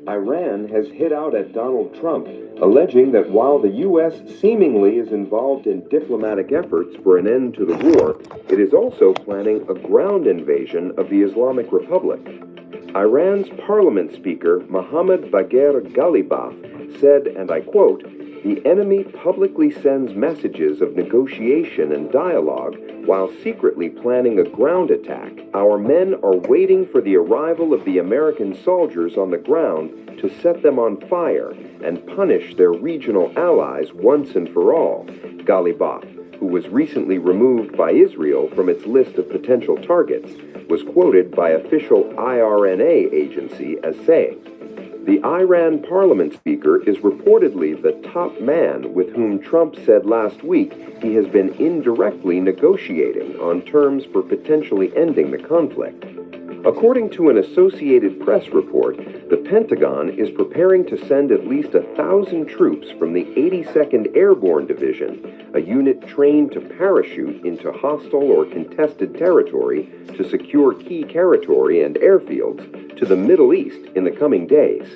Iran has hit out at Donald Trump, alleging that while the U.S. seemingly is involved in diplomatic efforts for an end to the war, it is also planning a ground invasion of the Islamic Republic. Iran's parliament speaker, Mohammad Bagher Ghalibaf, said, and I quote, "The enemy publicly sends messages of negotiation and dialogue while secretly planning a ground attack. Our men are waiting for the arrival of the American soldiers on the ground to set them on fire and punish their regional allies once and for all," Ghalibaf, who was recently removed by Israel from its list of potential targets, was quoted by official IRNA agency as saying, "The Iran parliament speaker is reportedly the top man with whom Trump said last week he has been indirectly negotiating on terms for potentially ending the conflict." According to an Associated Press report, the Pentagon is preparing to send at least 1,000 troops from the 82nd Airborne Division, a unit trained to parachute into hostile or contested territory to secure key territory and airfields, to the Middle East in the coming days.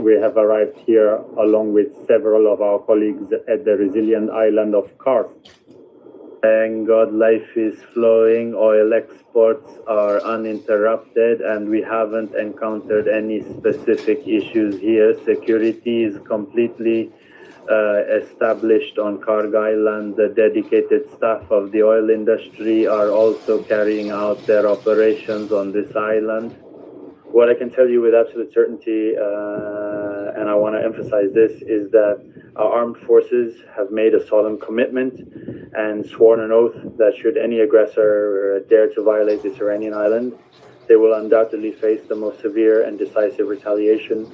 We have arrived here along with several of our colleagues at the resilient island of Kars. Thank God life is flowing, oil exports are uninterrupted, and we haven't encountered any specific issues here. Security is completely established on Karg Island. The dedicated staff of the oil industry are also carrying out their operations on this island. What I can tell you with absolute certainty, and I want to emphasize this, is that our armed forces have made a solemn commitment and sworn an oath that should any aggressor dare to violate this Iranian island, they will undoubtedly face the most severe and decisive retaliation,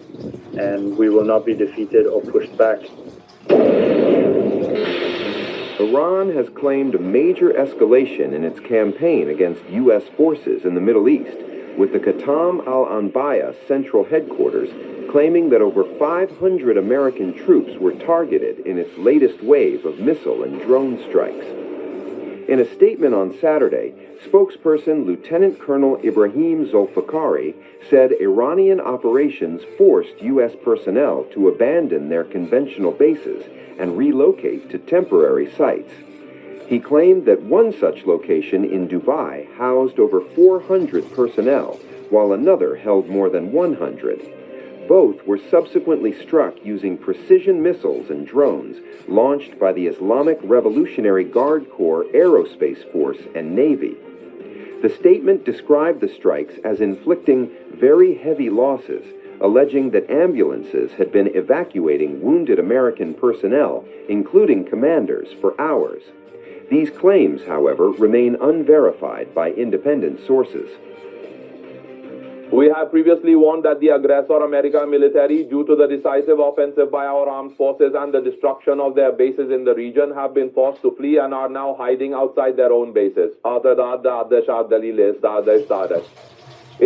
and we will not be defeated or pushed back. Iran has claimed a major escalation in its campaign against U.S. forces in the Middle East, with the Qatam al-Anbaya central headquarters claiming that over 500 American troops were targeted in its latest wave of missile and drone strikes. In a statement on Saturday, spokesperson Lieutenant Colonel Ibrahim Zolfikari said Iranian operations forced U.S. personnel to abandon their conventional bases and relocate to temporary sites. He claimed that one such location in Dubai housed over 400 personnel, while another held more than 100. Both were subsequently struck using precision missiles and drones launched by the Islamic Revolutionary Guard Corps Aerospace Force and Navy. The statement described the strikes as inflicting very heavy losses, alleging that ambulances had been evacuating wounded American personnel, including commanders, for hours. These claims, however, remain unverified by independent sources. We have previously warned that the aggressor American military, due to the decisive offensive by our armed forces and the destruction of their bases in the region, have been forced to flee and are now hiding outside their own bases.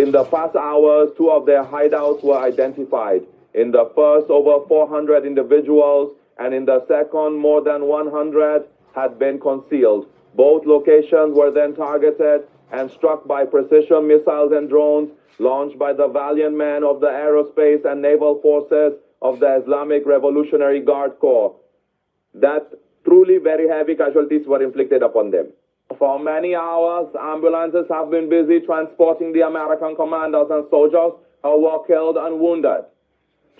In the past hours, 2 of their hideouts were identified. In the first, over 400 individuals, and in the second, more than 100 had been concealed. Both locations were then targeted and struck by precision missiles and drones launched by the valiant men of the aerospace and naval forces of the Islamic Revolutionary Guard Corps. That truly very heavy casualties were inflicted upon them. For many hours, ambulances have been busy transporting the American commanders and soldiers who were killed and wounded.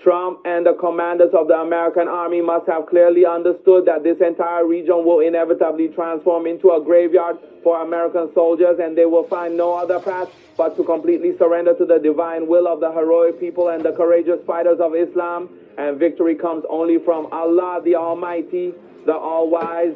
Trump and the commanders of the American army must have clearly understood that this entire region will inevitably transform into a graveyard for American soldiers, and they will find no other path but to completely surrender to the divine will of the heroic people and the courageous fighters of Islam. And victory comes only from Allah, the Almighty, the All-Wise.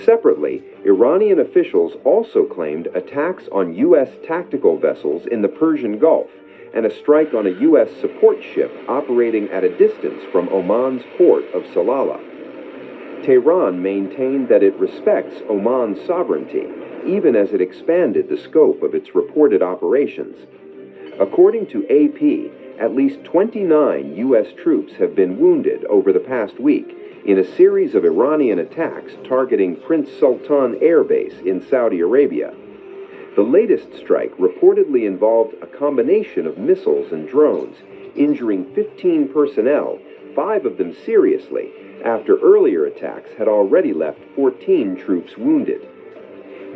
Separately, Iranian officials also claimed attacks on U.S. tactical vessels in the Persian Gulf and a strike on a U.S. support ship operating at a distance from Oman's port of Salalah. Tehran maintained that it respects Oman's sovereignty, even as it expanded the scope of its reported operations. According to AP, at least 29 U.S. troops have been wounded over the past week in a series of Iranian attacks targeting Prince Sultan Air Base in Saudi Arabia. The latest strike reportedly involved a combination of missiles and drones, injuring 15 personnel, 5 of them seriously, after earlier attacks had already left 14 troops wounded.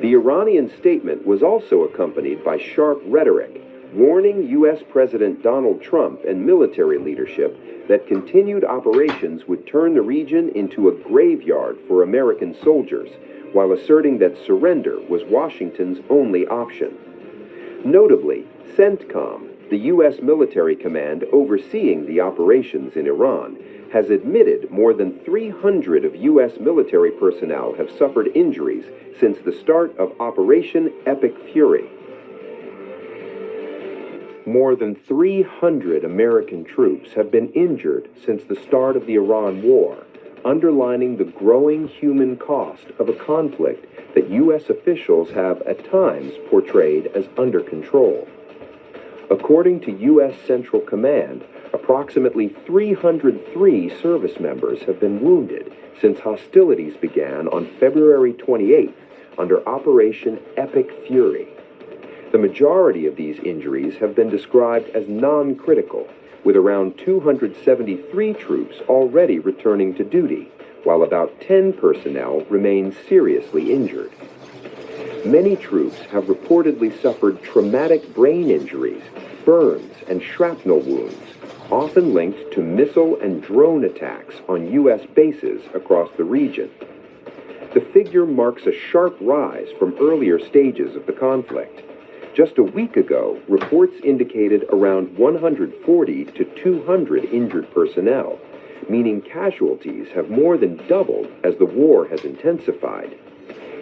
The Iranian statement was also accompanied by sharp rhetoric, warning U.S. President Donald Trump and military leadership that continued operations would turn the region into a graveyard for American soldiers, while asserting that surrender was Washington's only option. Notably, CENTCOM, the U.S. military command overseeing the operations in Iran, has admitted more than 300 of U.S. military personnel have suffered injuries since the start of Operation Epic Fury. More than 300 American troops have been injured since the start of the Iran war, underlining the growing human cost of a conflict that U.S. officials have at times portrayed as under control. According to U.S. Central Command, approximately 303 service members have been wounded since hostilities began on February 28th under Operation Epic Fury. The majority of these injuries have been described as non-critical, with around 273 troops already returning to duty, while about 10 personnel remain seriously injured. Many troops have reportedly suffered traumatic brain injuries, burns, and shrapnel wounds, often linked to missile and drone attacks on U.S. bases across the region. The figure marks a sharp rise from earlier stages of the conflict. Just a week ago, reports indicated around 140 to 200 injured personnel, meaning casualties have more than doubled as the war has intensified.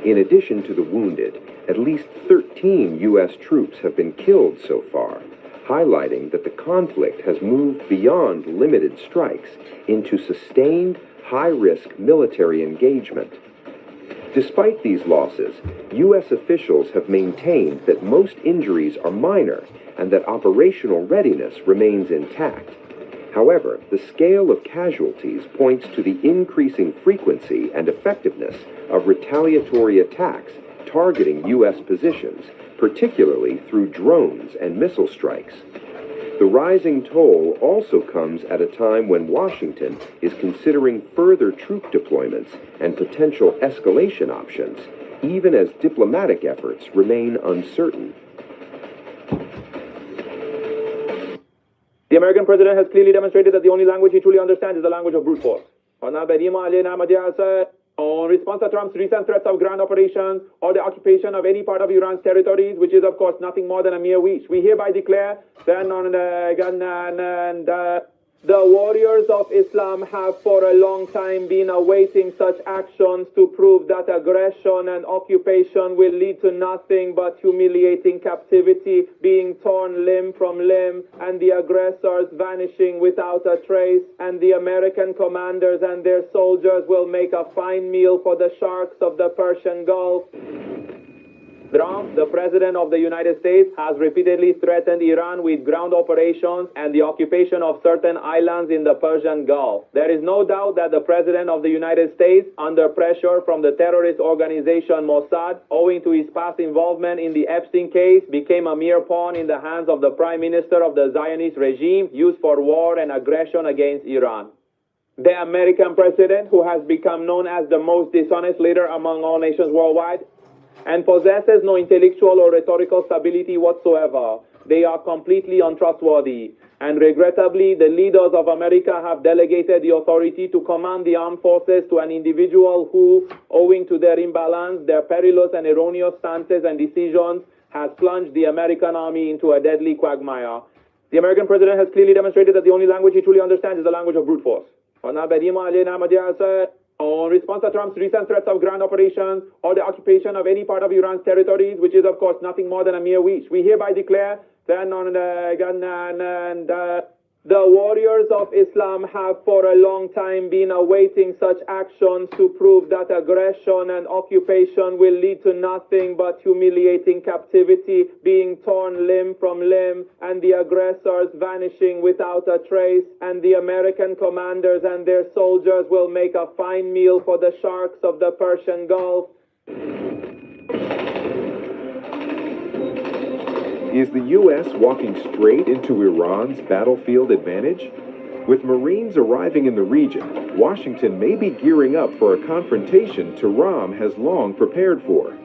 In addition to the wounded, at least 13 U.S. troops have been killed so far, highlighting that the conflict has moved beyond limited strikes into sustained, high-risk military engagement. Despite these losses, U.S. officials have maintained that most injuries are minor and that operational readiness remains intact. However, the scale of casualties points to the increasing frequency and effectiveness of retaliatory attacks targeting U.S. positions, particularly through drones and missile strikes. The rising toll also comes at a time when Washington is considering further troop deployments and potential escalation options, even as diplomatic efforts remain uncertain. The American president has clearly demonstrated that the only language he truly understands is the language of brute force. In response to Trump's recent threats of ground operations or the occupation of any part of Iran's territories, which is, of course, nothing more than a mere wish, we hereby declare that the warriors of Islam have for a long time been awaiting such actions to prove that aggression and occupation will lead to nothing but humiliating captivity, being torn limb from limb, and the aggressors vanishing without a trace, and the American commanders and their soldiers will make a fine meal for the sharks of the Persian Gulf. Trump, the President of the United States, has repeatedly threatened Iran with ground operations and the occupation of certain islands in the Persian Gulf. There is no doubt that the President of the United States, under pressure from the terrorist organization Mossad, owing to his past involvement in the Epstein case, became a mere pawn in the hands of the Prime Minister of the Zionist regime, used for war and aggression against Iran. The American president, who has become known as the most dishonest leader among all nations worldwide, and possesses no intellectual or rhetorical stability whatsoever. They are completely untrustworthy. And regrettably, the leaders of America have delegated the authority to command the armed forces to an individual who, owing to their imbalance, their perilous and erroneous stances and decisions, has plunged the American army into a deadly quagmire. The American president has clearly demonstrated that the only language he truly understands is the language of brute force. In response to Trump's recent threats of ground operations or the occupation of any part of Iran's territories, which is, of course, nothing more than a mere wish, we hereby declare that the warriors of Islam have for a long time been awaiting such actions to prove that aggression and occupation will lead to nothing but humiliating captivity, being torn limb from limb, and the aggressors vanishing without a trace, and the American commanders and their soldiers will make a fine meal for the sharks of the Persian Gulf. Is the U.S. walking straight into Iran's battlefield advantage? With Marines arriving in the region, Washington may be gearing up for a confrontation Tehran has long prepared for.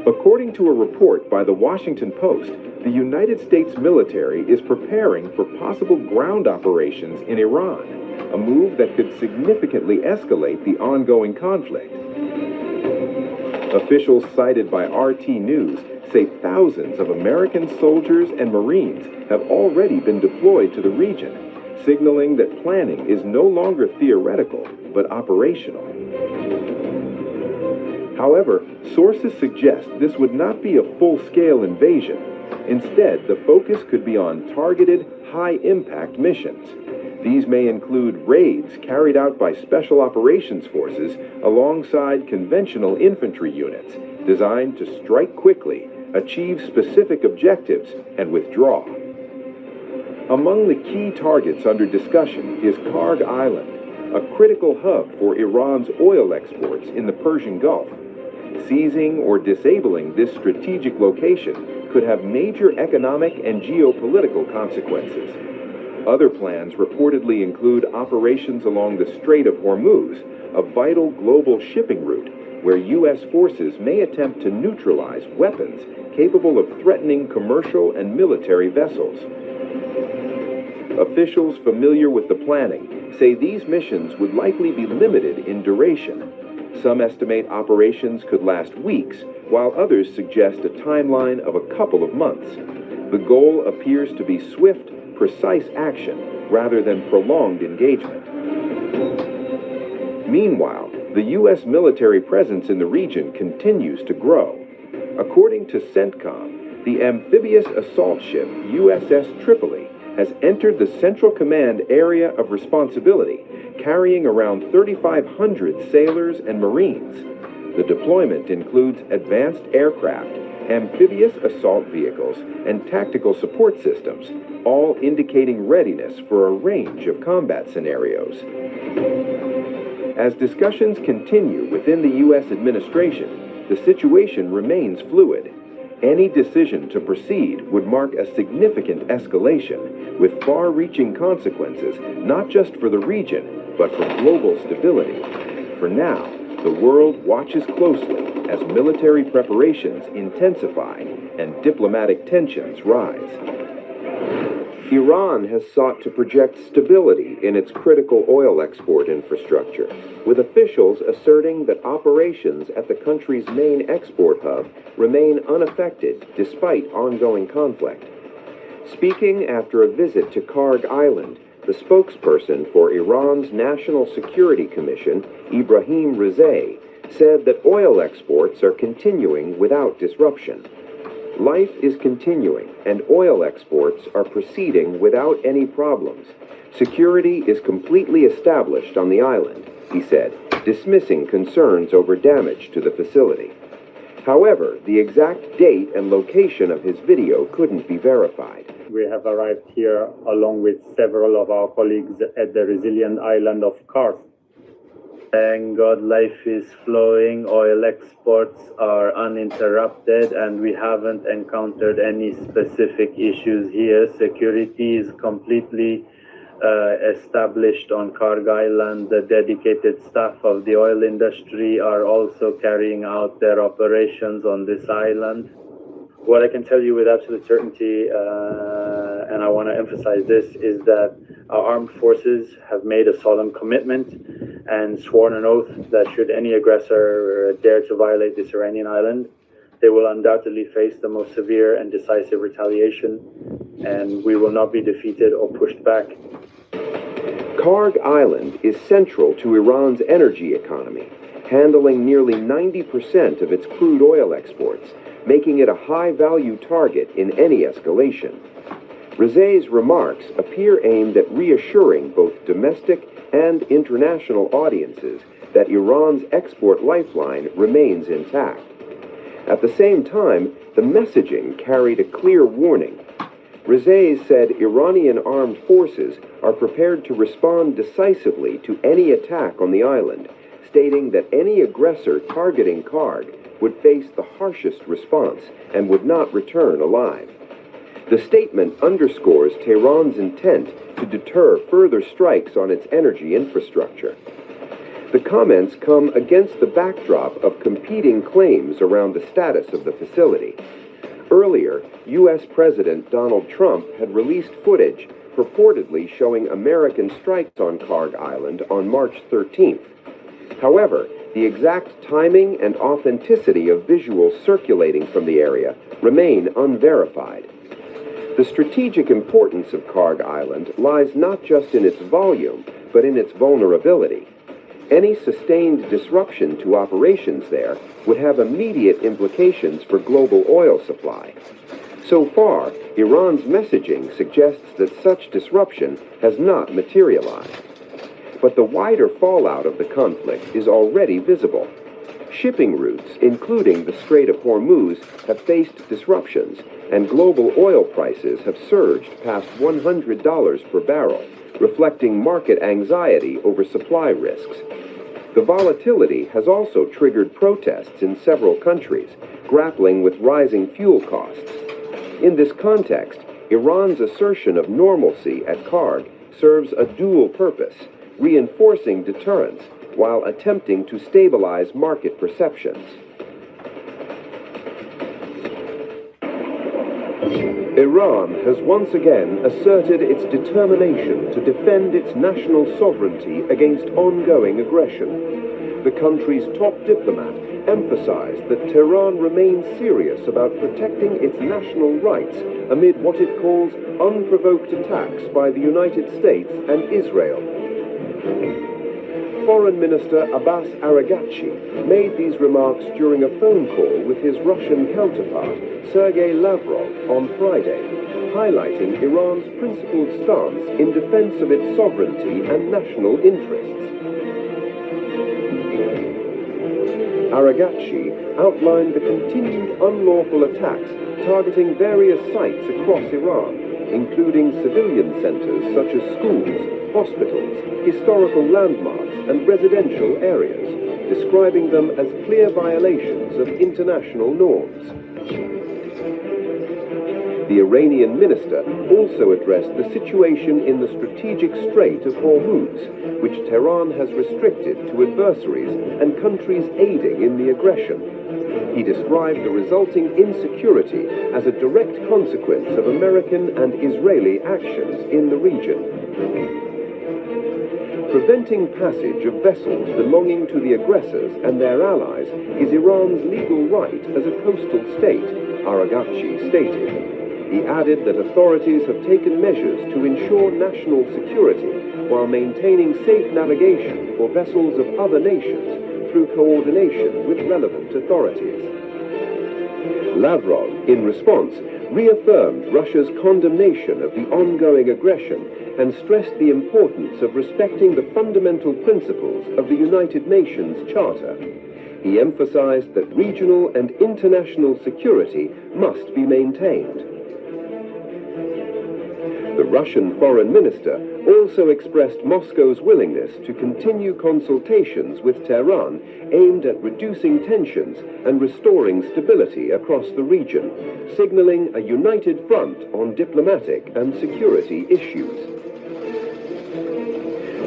According to a report by the Washington Post, the United States military is preparing for possible ground operations in Iran, a move that could significantly escalate the ongoing conflict. Officials cited by RT News say thousands of American soldiers and Marines have already been deployed to the region, signaling that planning is no longer theoretical, but operational. However, sources suggest this would not be a full-scale invasion. Instead, the focus could be on targeted, high-impact missions. These may include raids carried out by Special Operations Forces alongside conventional infantry units designed to strike quickly, achieve specific objectives, and withdraw. Among the key targets under discussion is Karg Island, a critical hub for Iran's oil exports in the Persian Gulf. Seizing or disabling this strategic location could have major economic and geopolitical consequences. Other plans reportedly include operations along the Strait of Hormuz, a vital global shipping route where U.S. forces may attempt to neutralize weapons capable of threatening commercial and military vessels. Officials familiar with the planning say these missions would likely be limited in duration. Some estimate operations could last weeks, while others suggest a timeline of a couple of months. The goal appears to be swift, precise action rather than prolonged engagement. Meanwhile, the U.S. military presence in the region continues to grow. According to CENTCOM, the amphibious assault ship USS Tripoli has entered the Central Command area of responsibility, carrying around 3,500 sailors and Marines. The deployment includes advanced aircraft, amphibious assault vehicles, and tactical support systems, all indicating readiness for a range of combat scenarios. As discussions continue within the U.S. administration, the situation remains fluid. Any decision to proceed would mark a significant escalation with far-reaching consequences not just for the region, but for global stability. For now, the world watches closely as military preparations intensify and diplomatic tensions rise. Iran has sought to project stability in its critical oil export infrastructure, with officials asserting that operations at the country's main export hub remain unaffected despite ongoing conflict. Speaking after a visit to Karg Island, the spokesperson for Iran's National Security Commission, Ibrahim Razaei, said that oil exports are continuing without disruption. Life is continuing, and oil exports are proceeding without any problems. Security is completely established on the island, he said, dismissing concerns over damage to the facility. However, the exact date and location of his video couldn't be verified. We have arrived here along with several of our colleagues at the resilient island of Kars. Thank God life is flowing, oil exports are uninterrupted, and we haven't encountered any specific issues here. Security is completely established on Karg Island. The dedicated staff of the oil industry are also carrying out their operations on this island. What I can tell you with absolute certainty, and I want to emphasize this, is that our armed forces have made a solemn commitment and sworn an oath that should any aggressor dare to violate this Iranian island, they will undoubtedly face the most severe and decisive retaliation, and we will not be defeated or pushed back. Karg Island is central to Iran's energy economy, handling nearly 90% of its crude oil exports, making it a high-value target in any escalation. Razaei's remarks appear aimed at reassuring both domestic and international audiences that Iran's export lifeline remains intact. At the same time, the messaging carried a clear warning. Razaei said Iranian armed forces are prepared to respond decisively to any attack on the island, stating that any aggressor targeting Karg would face the harshest response and would not return alive. The statement underscores Tehran's intent to deter further strikes on its energy infrastructure. The comments come against the backdrop of competing claims around the status of the facility. Earlier, U.S. President Donald Trump had released footage purportedly showing American strikes on Karg Island on March 13th. However, the exact timing and authenticity of visuals circulating from the area remain unverified. The strategic importance of Karg Island lies not just in its volume, but in its vulnerability. Any sustained disruption to operations there would have immediate implications for global oil supply. So far, Iran's messaging suggests that such disruption has not materialized. But the wider fallout of the conflict is already visible. Shipping routes, including the Strait of Hormuz, have faced disruptions, and global oil prices have surged past $100 per barrel, reflecting market anxiety over supply risks. The volatility has also triggered protests in several countries, grappling with rising fuel costs. In this context, Iran's assertion of normalcy at Karg serves a dual purpose, reinforcing deterrence while attempting to stabilize market perceptions. Iran has once again asserted its determination to defend its national sovereignty against ongoing aggression. The country's top diplomat emphasized that Tehran remains serious about protecting its national rights amid what it calls unprovoked attacks by the United States and Israel. Foreign Minister Abbas Araghchi made these remarks during a phone call with his Russian counterpart, Sergei Lavrov, on Friday, highlighting Iran's principled stance in defense of its sovereignty and national interests. Araghchi outlined the continued unlawful attacks targeting various sites across Iran, including civilian centers such as schools, hospitals, historical landmarks, and residential areas, describing them as clear violations of international norms. The Iranian minister also addressed the situation in the strategic Strait of Hormuz, which Tehran has restricted to adversaries and countries aiding in the aggression. He described the resulting insecurity as a direct consequence of American and Israeli actions in the region. Preventing passage of vessels belonging to the aggressors and their allies is Iran's legal right as a coastal state, Araghchi stated. He added that authorities have taken measures to ensure national security while maintaining safe navigation for vessels of other nations through coordination with relevant authorities. Lavrov, in response, reaffirmed Russia's condemnation of the ongoing aggression and stressed the importance of respecting the fundamental principles of the United Nations Charter. He emphasized that regional and international security must be maintained. The Russian foreign minister also expressed Moscow's willingness to continue consultations with Tehran aimed at reducing tensions and restoring stability across the region, signaling a united front on diplomatic and security issues.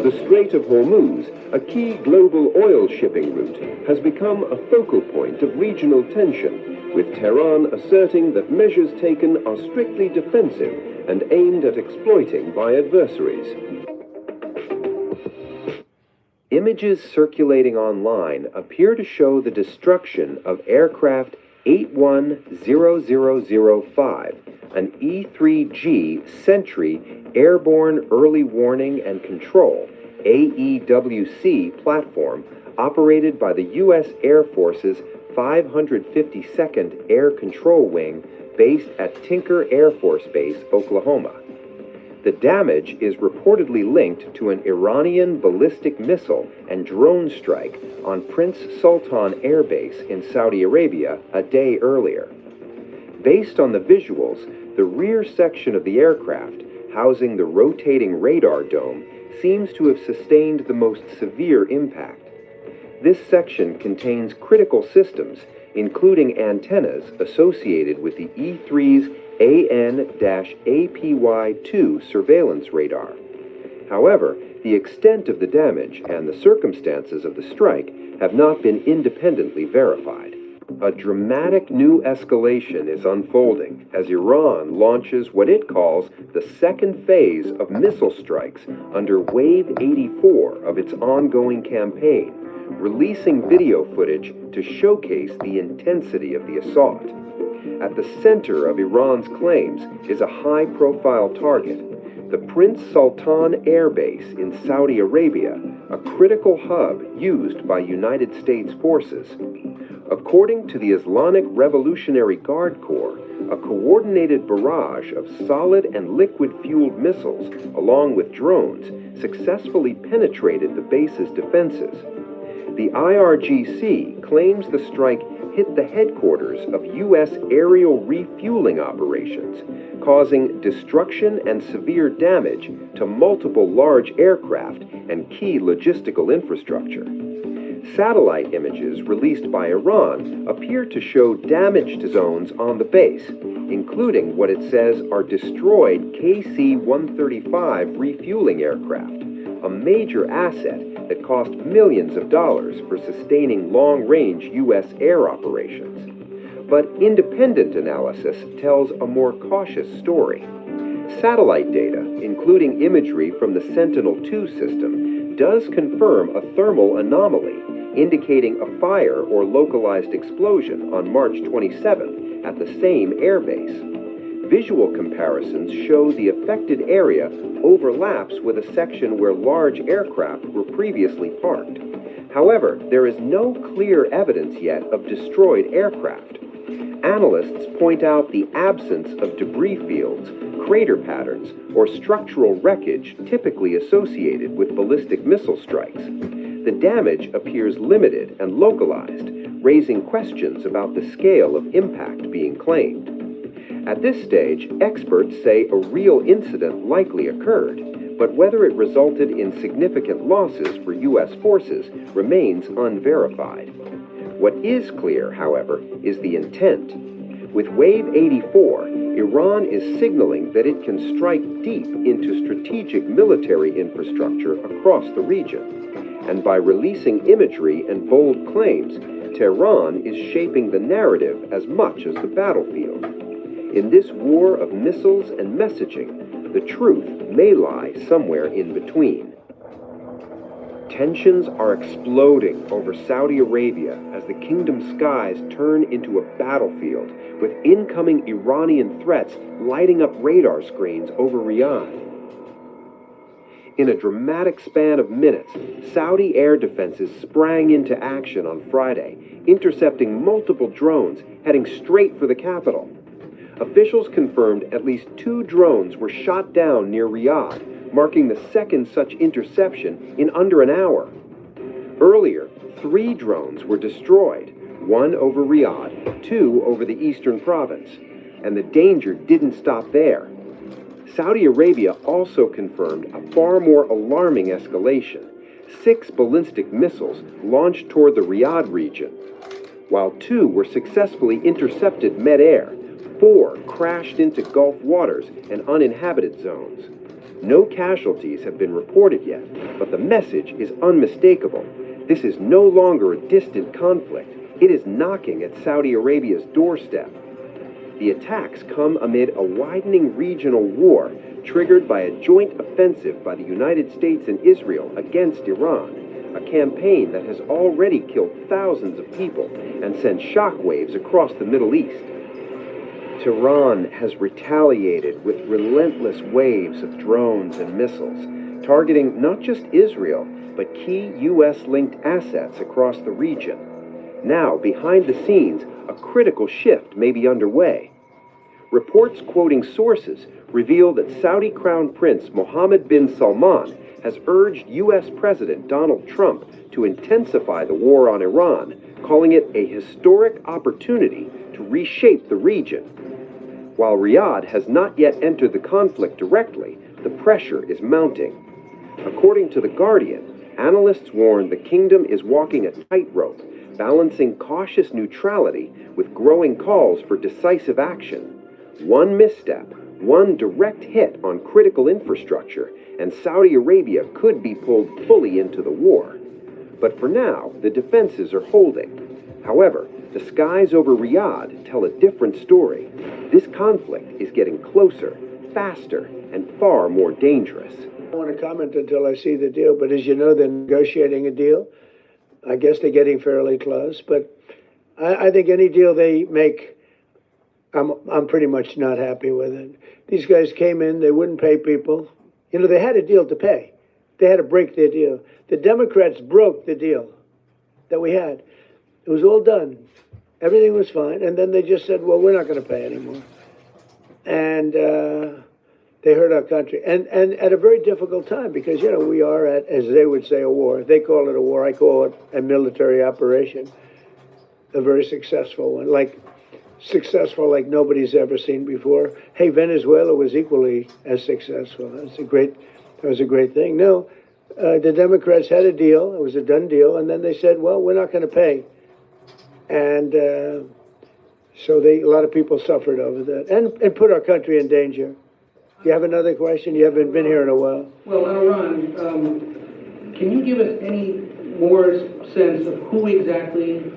The Strait of Hormuz, a key global oil shipping route, has become a focal point of regional tension, with Tehran asserting that measures taken are strictly defensive and aimed at exploiting by adversaries. Images circulating online appear to show the destruction of aircraft 810005, an E-3G Sentry Airborne Early Warning and Control AEWC platform operated by the U.S. Air Force's 552nd Air Control Wing based at Tinker Air Force Base, Oklahoma. The damage is reportedly linked to an Iranian ballistic missile and drone strike on Prince Sultan Air Base in Saudi Arabia a day earlier. Based on the visuals, the rear section of the aircraft, housing the rotating radar dome, seems to have sustained the most severe impact. This section contains critical systems, including antennas associated with the E-3's AN-APY-2 surveillance radar. However, the extent of the damage and the circumstances of the strike have not been independently verified. A dramatic new escalation is unfolding as Iran launches what it calls the second phase of missile strikes under Wave 84 of its ongoing campaign, releasing video footage to showcase the intensity of the assault. At the center of Iran's claims is a high-profile target, the Prince Sultan Air Base in Saudi Arabia, a critical hub used by United States forces. According to the Islamic Revolutionary Guard Corps, a coordinated barrage of solid and liquid-fueled missiles, along with drones, successfully penetrated the base's defenses. The IRGC claims the strike hit the headquarters of U.S. aerial refueling operations, causing destruction and severe damage to multiple large aircraft and key logistical infrastructure. Satellite images released by Iran appear to show damaged zones on the base, including what it says are destroyed KC-135 refueling aircraft, a major asset that cost millions of dollars for sustaining long-range U.S. air operations. But independent analysis tells a more cautious story. Satellite data, including imagery from the Sentinel-2 system, does confirm a thermal anomaly, indicating a fire or localized explosion on March 27th at the same airbase. Visual comparisons show the affected area overlaps with a section where large aircraft were previously parked. However, there is no clear evidence yet of destroyed aircraft. Analysts point out the absence of debris fields, crater patterns, or structural wreckage typically associated with ballistic missile strikes. The damage appears limited and localized, raising questions about the scale of impact being claimed. At this stage, experts say a real incident likely occurred, but whether it resulted in significant losses for U.S. forces remains unverified. What is clear, however, is the intent. With Wave 84, Iran is signaling that it can strike deep into strategic military infrastructure across the region. And by releasing imagery and bold claims, Tehran is shaping the narrative as much as the battlefield. In this war of missiles and messaging, the truth may lie somewhere in between. Tensions are exploding over Saudi Arabia as the kingdom's skies turn into a battlefield, with incoming Iranian threats lighting up radar screens over Riyadh. In a dramatic span of minutes, Saudi air defenses sprang into action on Friday, intercepting multiple drones heading straight for the capital. Officials confirmed at least 2 drones were shot down near Riyadh, marking the second such interception in under an hour. Earlier, 3 drones were destroyed, 1 over Riyadh, 2 over the eastern province, and the danger didn't stop there. Saudi Arabia also confirmed a far more alarming escalation: 6 ballistic missiles launched toward the Riyadh region. While 2 were successfully intercepted mid-air, 4 crashed into Gulf waters and uninhabited zones. No casualties have been reported yet, but the message is unmistakable. This is no longer a distant conflict. It is knocking at Saudi Arabia's doorstep. The attacks come amid a widening regional war triggered by a joint offensive by the United States and Israel against Iran, a campaign that has already killed thousands of people and sent shockwaves across the Middle East. Tehran has retaliated with relentless waves of drones and missiles, targeting not just Israel, but key U.S.-linked assets across the region. Now, behind the scenes, a critical shift may be underway. Reports quoting sources reveal that Saudi Crown Prince Mohammed bin Salman has urged U.S. President Donald Trump to intensify the war on Iran, calling it a historic opportunity to reshape the region. While Riyadh has not yet entered the conflict directly, the pressure is mounting. According to The Guardian, analysts warn the kingdom is walking a tightrope, balancing cautious neutrality with growing calls for decisive action. One misstep, one direct hit on critical infrastructure, and Saudi Arabia could be pulled fully into the war. But for now, the defenses are holding. However, the skies over Riyadh tell a different story. This conflict is getting closer, faster, and far more dangerous. I don't want to comment until I see the deal, but as you know, they're negotiating a deal. I guess they're getting fairly close, but I think any deal they make, I'm pretty much not happy with it. These guys came in, they wouldn't pay people. You know, they had a deal to pay. They had to break their deal. The Democrats broke the deal that we had. It was all done. Everything was fine. And then they just said, well, we're not going to pay anymore. And they hurt our country. And at a very difficult time because, you know, we are at, as they would say, a war. They call it a war. I call it a military operation. A very successful one. Successful like nobody's ever seen before. Hey, Venezuela was equally as successful. That was a great thing. No, the Democrats had a deal. It was a done deal. And then they said, well, we're not going to pay. And so a lot of people suffered over that and put our country in danger. You have another question? You haven't been here in a while. Well, Ron, can you give us any more sense of who exactly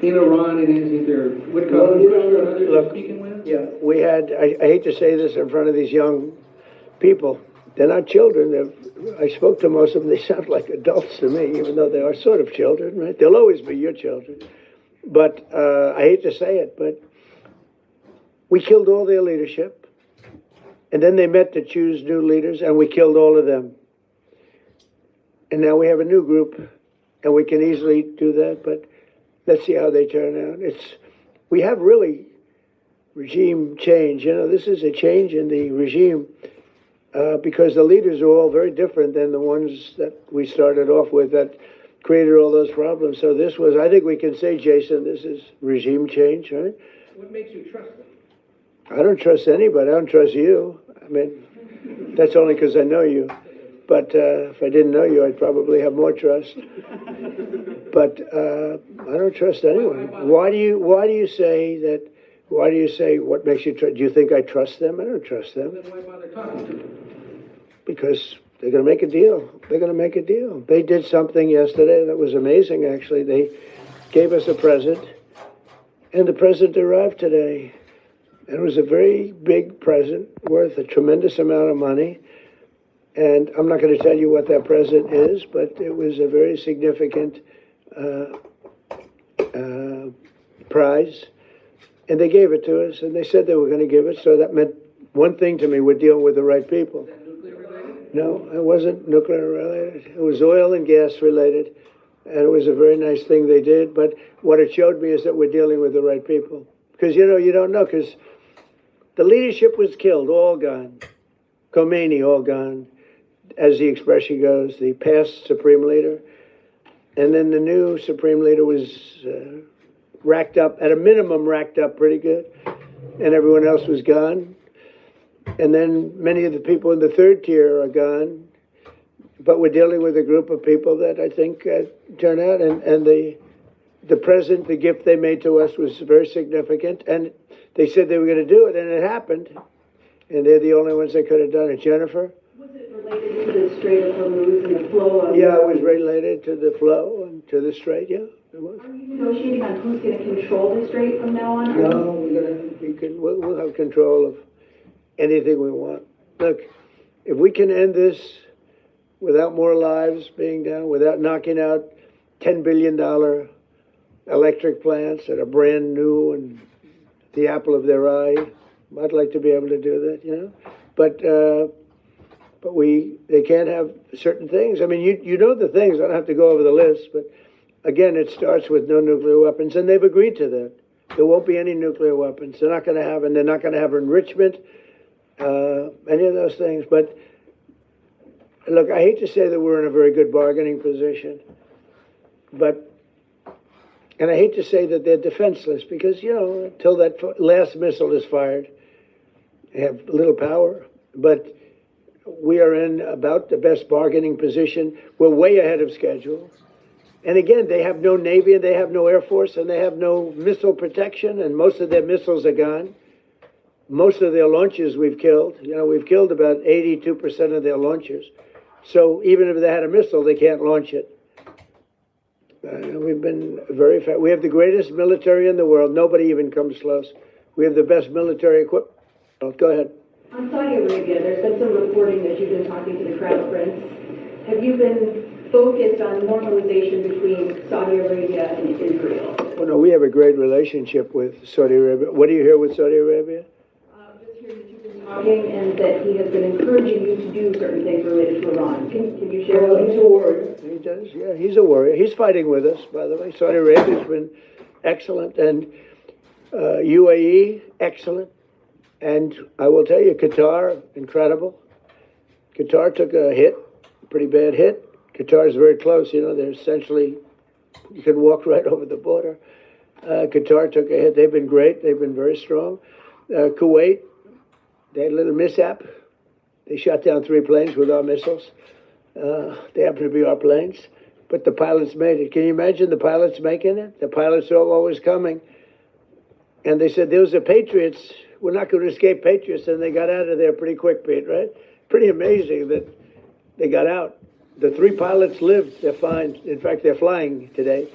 in Iran it is either Whitcomb or others you're speaking with? Yeah, we had, I hate to say this in front of these young people. They're not children. I spoke to most of them. They sound like adults to me, even though they are sort of children, right? They'll always be your children. But I hate to say it, but we killed all their leadership. And then they met to choose new leaders, and we killed all of them. And now we have a new group, and we can easily do that, but let's see how they turn out. We have really regime change. You know, this is a change in the regime because the leaders are all very different than the ones that we started off with that created all those problems. So this was, I think we can say, Jason, this is regime change, right? What makes you trust them? I don't trust anybody. I don't trust you. I mean, that's only because I know you. But if I didn't know you, I'd probably have more trust. But I don't trust anyone. Why do you say that? Why do you say what makes you trust? Do you think I trust them? I don't trust them. Then why bother talking to them? Because they're going to make a deal. They're going to make a deal. They did something yesterday that was amazing, actually. They gave us a present, and the present arrived today. And it was a very big present worth a tremendous amount of money. And I'm not going to tell you what that present is, but it was a very significant prize. And they gave it to us, and they said they were going to give it. So that meant one thing to me: we're dealing with the right people. Is that nuclear related? No, it wasn't nuclear related. It was oil and gas related. And it was a very nice thing they did. But what it showed me is that we're dealing with the right people. Because, you know, you don't know, because the leadership was killed, all gone. Khomeini, all gone, as the expression goes, the past supreme leader. And then the new supreme leader was racked up, at a minimum racked up pretty good, and everyone else was gone. And then many of the people in the third tier are gone. But we're dealing with a group of people that I think turn out, and the present, the gift they made to us was very significant. And they said they were going to do it, and it happened. And they're the only ones that could have done it. Jennifer? Was it related to the Strait of Hormuz and the flow of... Yeah, it was related to the flow and to the strait, yeah, it was. Are you negotiating on who's going to control the strait from now on? No, we'll have control of anything we want. Look, if we can end this without more lives being down, without knocking out $10 billion electric plants that are brand new and the apple of their eye, I'd like to be able to do that, you know. But they can't have certain things. I mean, you know the things. I don't have to go over the list, but again, it starts with no nuclear weapons, and they've agreed to that. There won't be any nuclear weapons. They're not going to have, and they're not going to have enrichment, any of those things. But look, I hate to say that we're in a very good bargaining position, and I hate to say that they're defenseless because, you know, until that last missile is fired, they have little power. But we are in about the best bargaining position. We're way ahead of schedule. And again, they have no Navy, and they have no Air Force, and they have no missile protection, and most of their missiles are gone. Most of their launches we've killed. You know, we've killed about 82% of their launchers. So even if they had a missile, they can't launch it. We've been very fast. We have the greatest military in the world. Nobody even comes close. We have the best military equipment. Oh, go ahead. On Saudi Arabia, there's been some reporting that you've been talking to the Crown Prince. Have you been focused on normalization between Saudi Arabia and Israel? Well, no, we have a great relationship with Saudi Arabia. What do you hear with Saudi Arabia? Just hearing that you've been talking and that he has been encouraging you to do certain things related to Iran. Can you share Well, with he's me? a warrior. He does, yeah. He's a warrior. He's fighting with us, by the way. Saudi Arabia's been excellent, and UAE, excellent. And I will tell you, Qatar, incredible. Qatar took a hit, pretty bad hit. Qatar's very close, you know, they're essentially, you can walk right over the border. Qatar took a hit. They've been great. They've been very strong. Kuwait, they had a little mishap. They shot down 3 planes with our missiles. They happen to be our planes, but the pilots made it. Can you imagine the pilots making it? The pilots are always coming. And they said, those are Patriots. We're not going to escape Patriots. And they got out of there pretty quick, Pete, right? Pretty amazing that they got out. The 3 pilots lived. They're fine. In fact, they're flying today.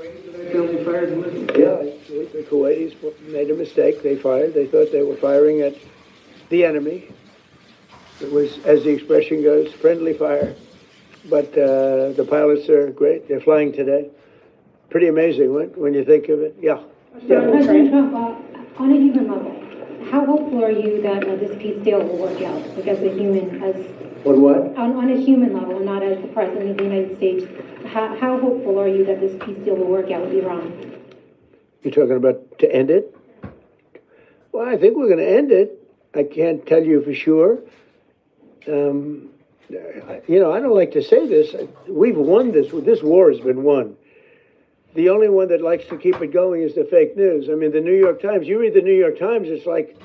They fired the missile. Yeah, the Kuwaitis made a mistake. They fired. They thought they were firing at the enemy. It was, as the expression goes, friendly fire. But the pilots are great. They're flying today. Pretty amazing when you think of it. Yeah. President Trump, on a human level, how hopeful are you that this peace deal will work out? Like as a human, On what? on a human level, and not as the President of the United States, how hopeful are you that this peace deal will work out with Iran? You're talking about to end it? Well, I think we're going to end it. I can't tell you for sure. You know, I don't like to say this. We've won this. This war has been won. The only one that likes to keep it going is the fake news. I mean, the New York Times, you read the New York Times, it's like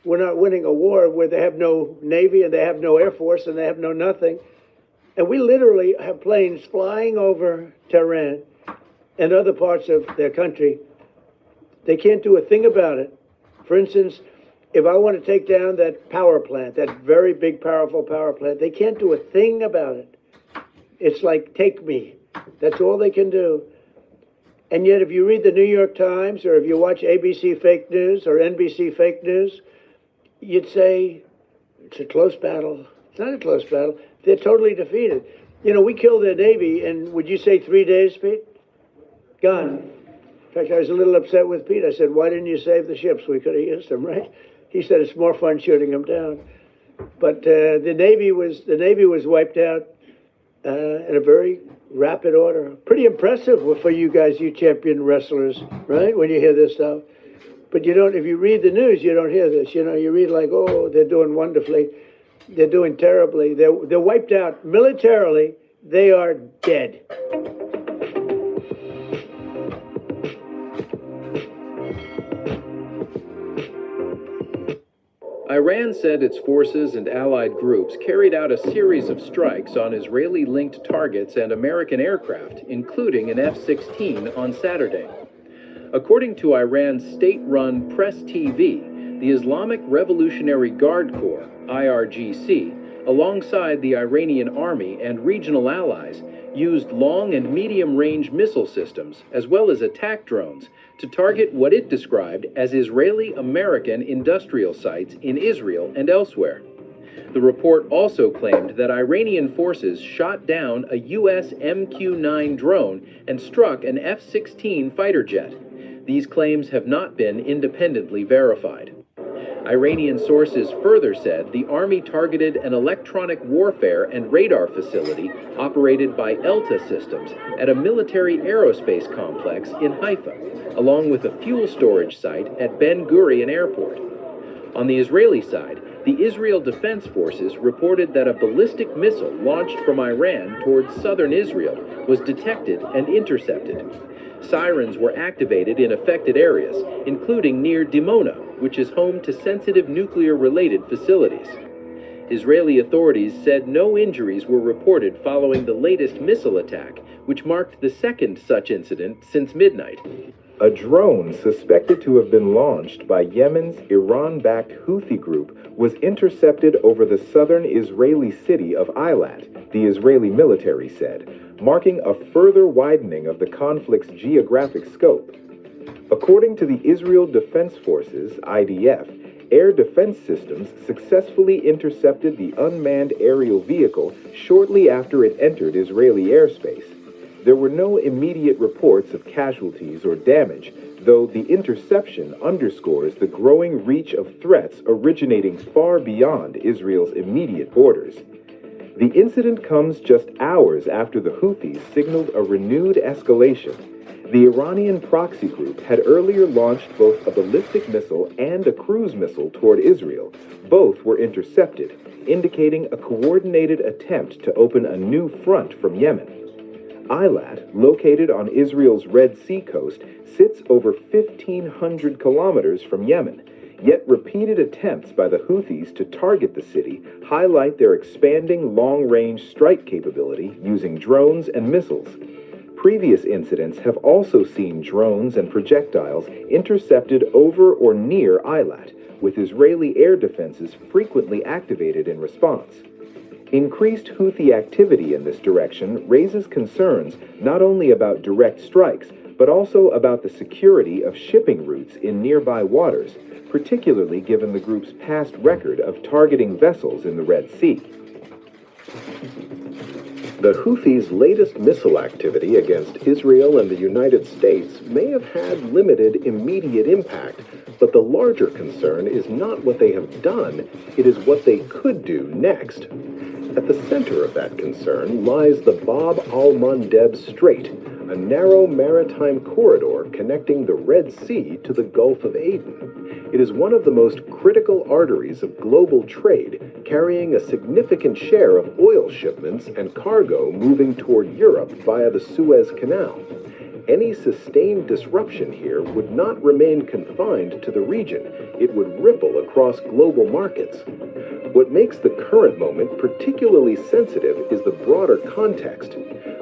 we're not winning a war where they have no Navy and they have no Air Force and they have no nothing. And we literally have planes flying over Tehran and other parts of their country. They can't do a thing about it. For instance, if I want to take down that power plant, that very big, powerful power plant, they can't do a thing about it. It's like, take me. That's all they can do. And yet, if you read the New York Times, or if you watch ABC fake news or NBC fake news, you'd say, it's a close battle. It's not a close battle. They're totally defeated. You know, we killed their Navy in, would you say 3 days, Pete? Gone. In fact, I was a little upset with Pete. I said, why didn't you save the ships? We could have used them, right? He said, it's more fun shooting them down. But the Navy was wiped out in a very rapid order. Pretty impressive for you guys, you champion wrestlers, right? When you hear this stuff. But you don't, if you read the news, you don't hear this. You know, you read like, oh, they're doing wonderfully. They're doing terribly. They're wiped out militarily. They are dead. Iran said its forces and allied groups carried out a series of strikes on Israeli-linked targets and American aircraft, including an F-16 on Saturday. According to Iran's state-run Press TV, the Islamic Revolutionary Guard Corps, IRGC, alongside the Iranian army and regional allies, used long and medium-range missile systems, as well as attack drones, to target what it described as Israeli-American industrial sites in Israel and elsewhere. The report also claimed that Iranian forces shot down a U.S. MQ-9 drone and struck an F-16 fighter jet. These claims have not been independently verified. Iranian sources further said the army targeted an electronic warfare and radar facility operated by Elta Systems at a military aerospace complex in Haifa, along with a fuel storage site at Ben Gurion Airport. On the Israeli side, the Israel Defense Forces reported that a ballistic missile launched from Iran towards southern Israel was detected and intercepted. Sirens were activated in affected areas, including near Dimona, which is home to sensitive nuclear-related facilities. Israeli authorities said no injuries were reported following the latest missile attack, which marked the second such incident since midnight. A drone suspected to have been launched by Yemen's Iran-backed Houthi group was intercepted over the southern Israeli city of Eilat, the Israeli military said, marking a further widening of the conflict's geographic scope. According to the Israel Defense Forces, IDF, air defense systems successfully intercepted the unmanned aerial vehicle shortly after it entered Israeli airspace. There were no immediate reports of casualties or damage, though the interception underscores the growing reach of threats originating far beyond Israel's immediate borders. The incident comes just hours after the Houthis signaled a renewed escalation. The Iranian proxy group had earlier launched both a ballistic missile and a cruise missile toward Israel. Both were intercepted, indicating a coordinated attempt to open a new front from Yemen. Eilat, located on Israel's Red Sea coast, sits over 1,500 kilometers from Yemen, yet repeated attempts by the Houthis to target the city highlight their expanding long-range strike capability using drones and missiles. Previous incidents have also seen drones and projectiles intercepted over or near Eilat, with Israeli air defenses frequently activated in response. Increased Houthi activity in this direction raises concerns not only about direct strikes, but also about the security of shipping routes in nearby waters, particularly given the group's past record of targeting vessels in the Red Sea. The Houthis' latest missile activity against Israel and the United States may have had limited immediate impact, but the larger concern is not what they have done, it is what they could do next. At the center of that concern lies the Bab al-Mandeb Strait, a narrow maritime corridor connecting the Red Sea to the Gulf of Aden. It is one of the most critical arteries of global trade, carrying a significant share of oil shipments and cargo moving toward Europe via the Suez Canal. Any sustained disruption here would not remain confined to the region. It would ripple across global markets. What makes the current moment particularly sensitive is the broader context.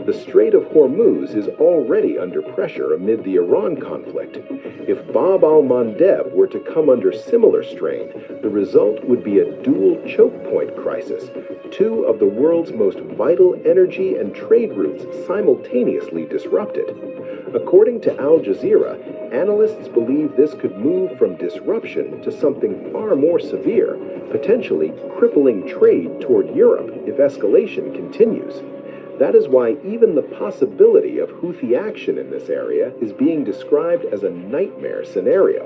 The Strait of Hormuz is already under pressure amid the Iran conflict. If Bab al-Mandeb were to come under similar strain, the result would be a dual choke point crisis, two of the world's most vital energy and trade routes simultaneously disrupted. According to Al Jazeera, analysts believe this could move from disruption to something far more severe, potentially crippling trade toward Europe if escalation continues. That is why even the possibility of Houthi action in this area is being described as a nightmare scenario.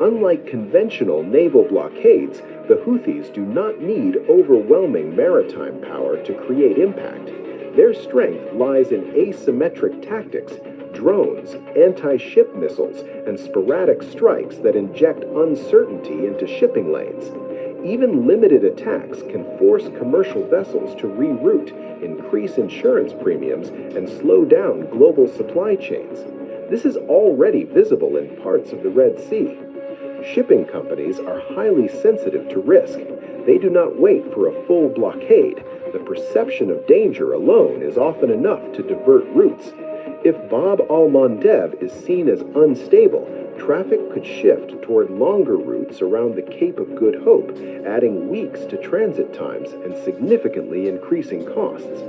Unlike conventional naval blockades, the Houthis do not need overwhelming maritime power to create impact. Their strength lies in asymmetric tactics, drones, anti-ship missiles, and sporadic strikes that inject uncertainty into shipping lanes. Even limited attacks can force commercial vessels to reroute, increase insurance premiums, and slow down global supply chains. This is already visible in parts of the Red Sea. Shipping companies are highly sensitive to risk. They do not wait for a full blockade. The perception of danger alone is often enough to divert routes. If Bab al-Mandeb is seen as unstable, traffic could shift toward longer routes around the Cape of Good Hope, adding weeks to transit times and significantly increasing costs.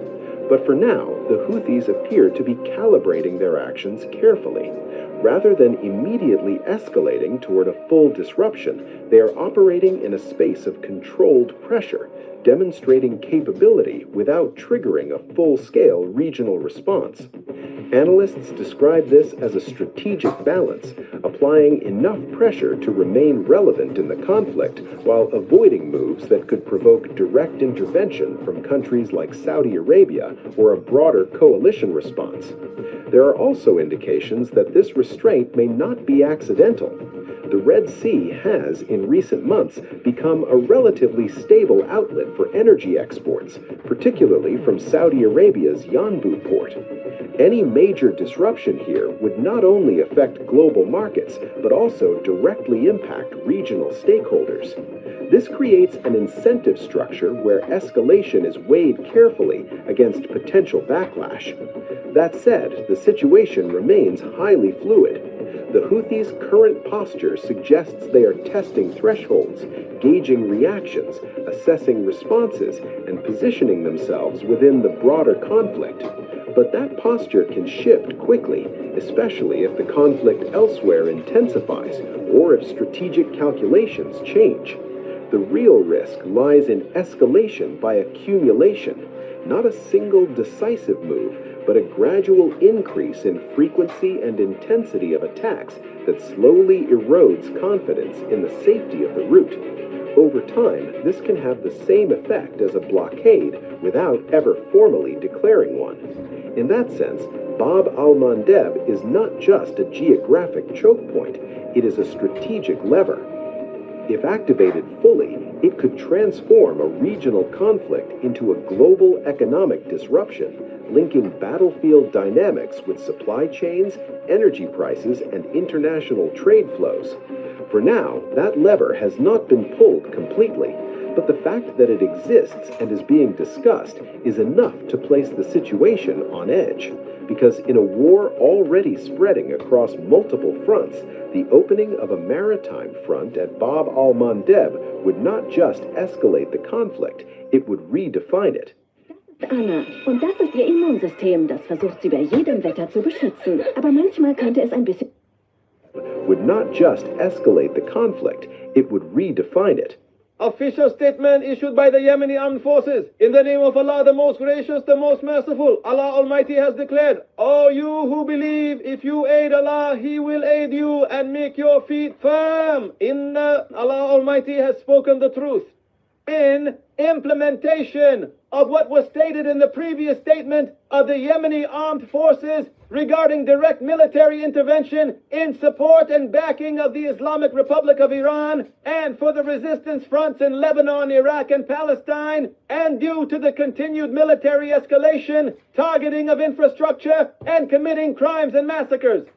But for now, the Houthis appear to be calibrating their actions carefully. Rather than immediately escalating toward a full disruption, they are operating in a space of controlled pressure, demonstrating capability without triggering a full-scale regional response. Analysts describe this as a strategic balance, applying enough pressure to remain relevant in the conflict while avoiding moves that could provoke direct intervention from countries like Saudi Arabia or a broader coalition response. There are also indications that this restraint may not be accidental. The Red Sea has, in recent months, become a relatively stable outlet for energy exports, particularly from Saudi Arabia's Yanbu port. Any major disruption here would not only affect global markets, but also directly impact regional stakeholders. This creates an incentive structure where escalation is weighed carefully against potential backlash. That said, the situation remains highly fluid. The Houthis' current posture suggests they are testing thresholds, gauging reactions, assessing responses, and positioning themselves within the broader conflict. But that posture can shift quickly, especially if the conflict elsewhere intensifies or if strategic calculations change. The real risk lies in escalation by accumulation, not a single decisive move, but a gradual increase in frequency and intensity of attacks that slowly erodes confidence in the safety of the route. Over time, this can have the same effect as a blockade without ever formally declaring one. In that sense, Bab al-Mandeb is not just a geographic choke point, it is a strategic lever. If activated fully, it could transform a regional conflict into a global economic disruption, linking battlefield dynamics with supply chains, energy prices, and international trade flows. For now, that lever has not been pulled completely, but the fact that it exists and is being discussed is enough to place the situation on edge. Because in a war already spreading across multiple fronts, the opening of a maritime front at Bab al-Mandeb would not just escalate the conflict, it would redefine it. Anna, und das ist ihr Immunsystem, das versucht sie bei jedem Wetter zu beschützen. Aber manchmal könnte es ein bisschen... Would not just escalate the conflict, it would redefine it. Official statement issued by the Yemeni Armed Forces. In the name of Allah, the most gracious, the most merciful, Allah Almighty has declared, O you who believe, if you aid Allah, He will aid you and make your feet firm. Allah Almighty has spoken the truth. In implementation of what was stated in the previous statement of the Yemeni Armed Forces regarding direct military intervention in support and backing of the Islamic Republic of Iran and for the resistance fronts in Lebanon, Iraq, and Palestine, and due to the continued military escalation, targeting of infrastructure, and committing crimes and massacres.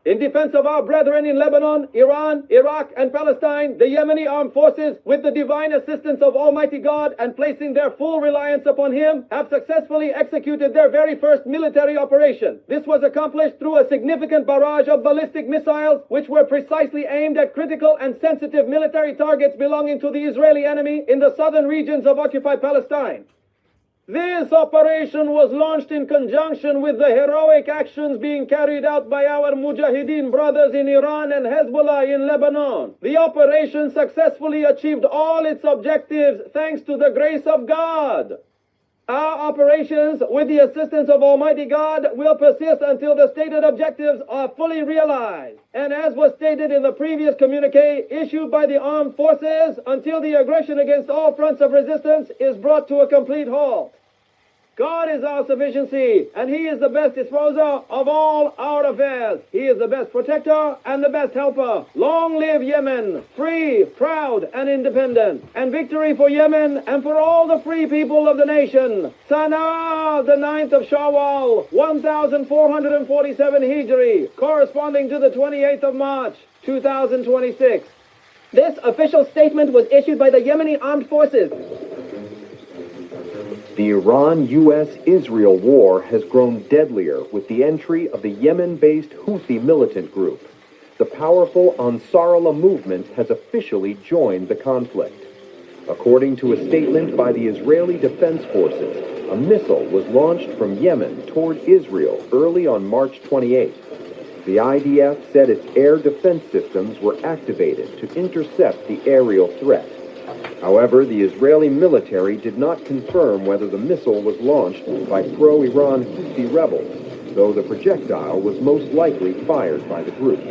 In defense of our brethren in Lebanon, Iran, Iraq, and Palestine, the Yemeni Armed Forces, with the divine assistance of Almighty God and placing their full reliance upon Him, have successfully executed their very first military operation. This was accomplished through a significant barrage of ballistic missiles, which were precisely aimed at critical and sensitive military targets belonging to the Israeli enemy in the southern regions of occupied Palestine. This operation was launched in conjunction with the heroic actions being carried out by our Mujahideen brothers in Iran and Hezbollah in Lebanon. The operation successfully achieved all its objectives thanks to the grace of God. Our operations, with the assistance of Almighty God, will persist until the stated objectives are fully realized. And as was stated in the previous communique issued by the armed forces, until the aggression against all fronts of resistance is brought to a complete halt. God is our sufficiency, and He is the best disposer of all our affairs. He is the best protector and the best helper. Long live Yemen, free, proud, and independent. And victory for Yemen and for all the free people of the nation. Sana, the 9th of Shawwal, 1447 Hijri, corresponding to the 28th of March, 2026. This official statement was issued by the Yemeni Armed Forces. The Iran-US-Israel war has grown deadlier with the entry of the Yemen-based Houthi militant group. The powerful Ansar Allah movement has officially joined the conflict. According to a statement by the Israeli Defense Forces, a missile was launched from Yemen toward Israel early on March 28th. The IDF said its air defense systems were activated to intercept the aerial threat. However, the Israeli military did not confirm whether the missile was launched by pro-Iran Houthi rebels, though the projectile was most likely fired by the group.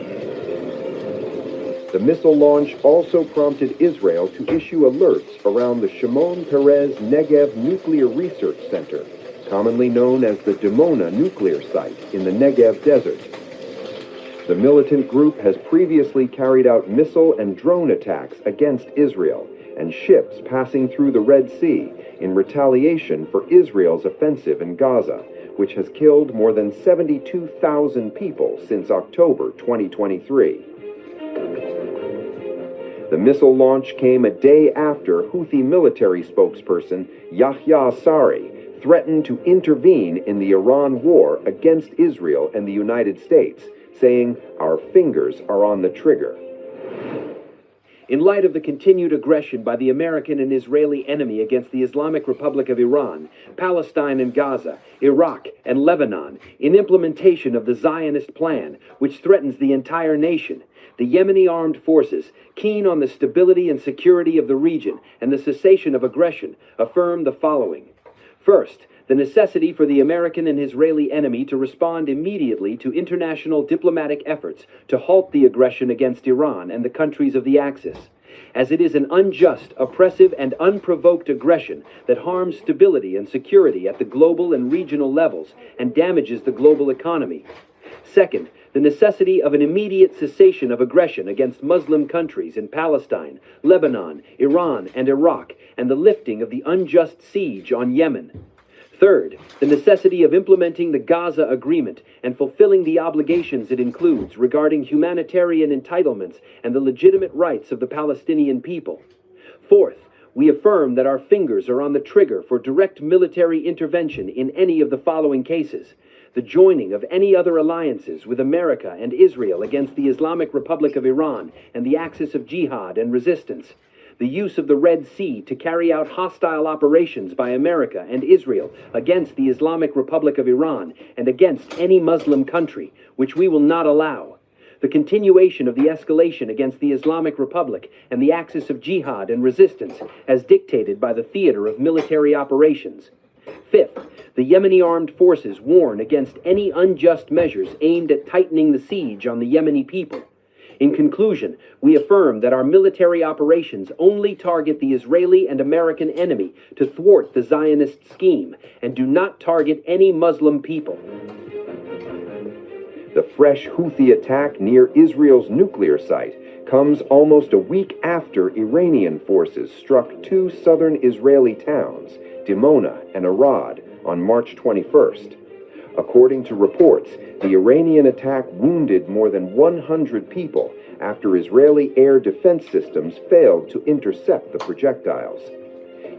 The missile launch also prompted Israel to issue alerts around the Shimon Peres Negev Nuclear Research Center, commonly known as the Dimona nuclear site in the Negev desert. The militant group has previously carried out missile and drone attacks against Israel and ships passing through the Red Sea in retaliation for Israel's offensive in Gaza, which has killed more than 72,000 people since October 2023. The missile launch came a day after Houthi military spokesperson Yahya Sari threatened to intervene in the Iran war against Israel and the United States, saying, "Our fingers are on the trigger." In light of the continued aggression by the American and Israeli enemy against the Islamic Republic of Iran, Palestine and Gaza, Iraq and Lebanon, in implementation of the Zionist plan, which threatens the entire nation, the Yemeni armed forces, keen on the stability and security of the region and the cessation of aggression, affirm the following. First, the necessity for the American and Israeli enemy to respond immediately to international diplomatic efforts to halt the aggression against Iran and the countries of the Axis, as it is an unjust, oppressive, and unprovoked aggression that harms stability and security at the global and regional levels and damages the global economy. Second, the necessity of an immediate cessation of aggression against Muslim countries in Palestine, Lebanon, Iran, and Iraq, and the lifting of the unjust siege on Yemen. Third, the necessity of implementing the Gaza Agreement and fulfilling the obligations it includes regarding humanitarian entitlements and the legitimate rights of the Palestinian people. Fourth, we affirm that our fingers are on the trigger for direct military intervention in any of the following cases: the joining of any other alliances with America and Israel against the Islamic Republic of Iran and the Axis of Jihad and Resistance, the use of the Red Sea to carry out hostile operations by America and Israel against the Islamic Republic of Iran and against any Muslim country, which we will not allow, the continuation of the escalation against the Islamic Republic and the Axis of Jihad and Resistance as dictated by the theater of military operations. Fifth, the Yemeni armed forces warn against any unjust measures aimed at tightening the siege on the Yemeni people. In conclusion, we affirm that our military operations only target the Israeli and American enemy to thwart the Zionist scheme and do not target any Muslim people. The fresh Houthi attack near Israel's nuclear site comes almost a week after Iranian forces struck two southern Israeli towns, Dimona and Arad, on March 21st. According to reports, the Iranian attack wounded more than 100 people after Israeli air defense systems failed to intercept the projectiles.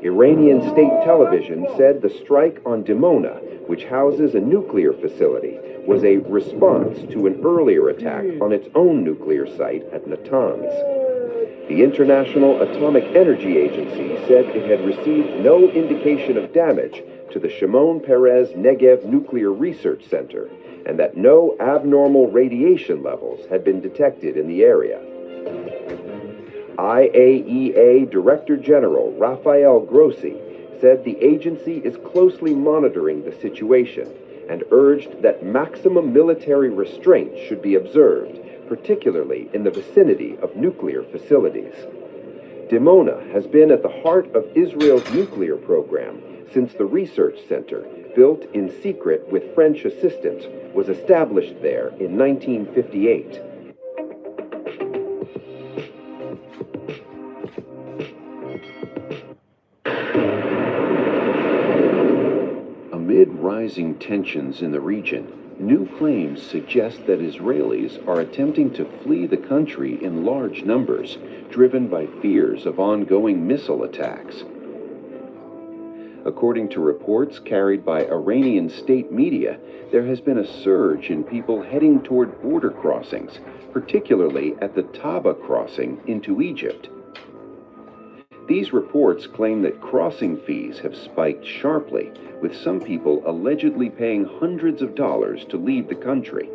Iranian state television said the strike on Dimona, which houses a nuclear facility, was a response to an earlier attack on its own nuclear site at Natanz. The International Atomic Energy Agency said it had received no indication of damage to the Shimon Peres Negev Nuclear Research Center, and that no abnormal radiation levels had been detected in the area. IAEA Director General Rafael Grossi said the agency is closely monitoring the situation and urged that maximum military restraint should be observed, particularly in the vicinity of nuclear facilities. Dimona has been at the heart of Israel's nuclear program since the research center, built in secret with French assistance, was established there in 1958. Amid rising tensions in the region, new claims suggest that Israelis are attempting to flee the country in large numbers, driven by fears of ongoing missile attacks. According to reports carried by Iranian state media, there has been a surge in people heading toward border crossings, particularly at the Taba crossing into Egypt. These reports claim that crossing fees have spiked sharply, with some people allegedly paying hundreds of dollars to leave the country.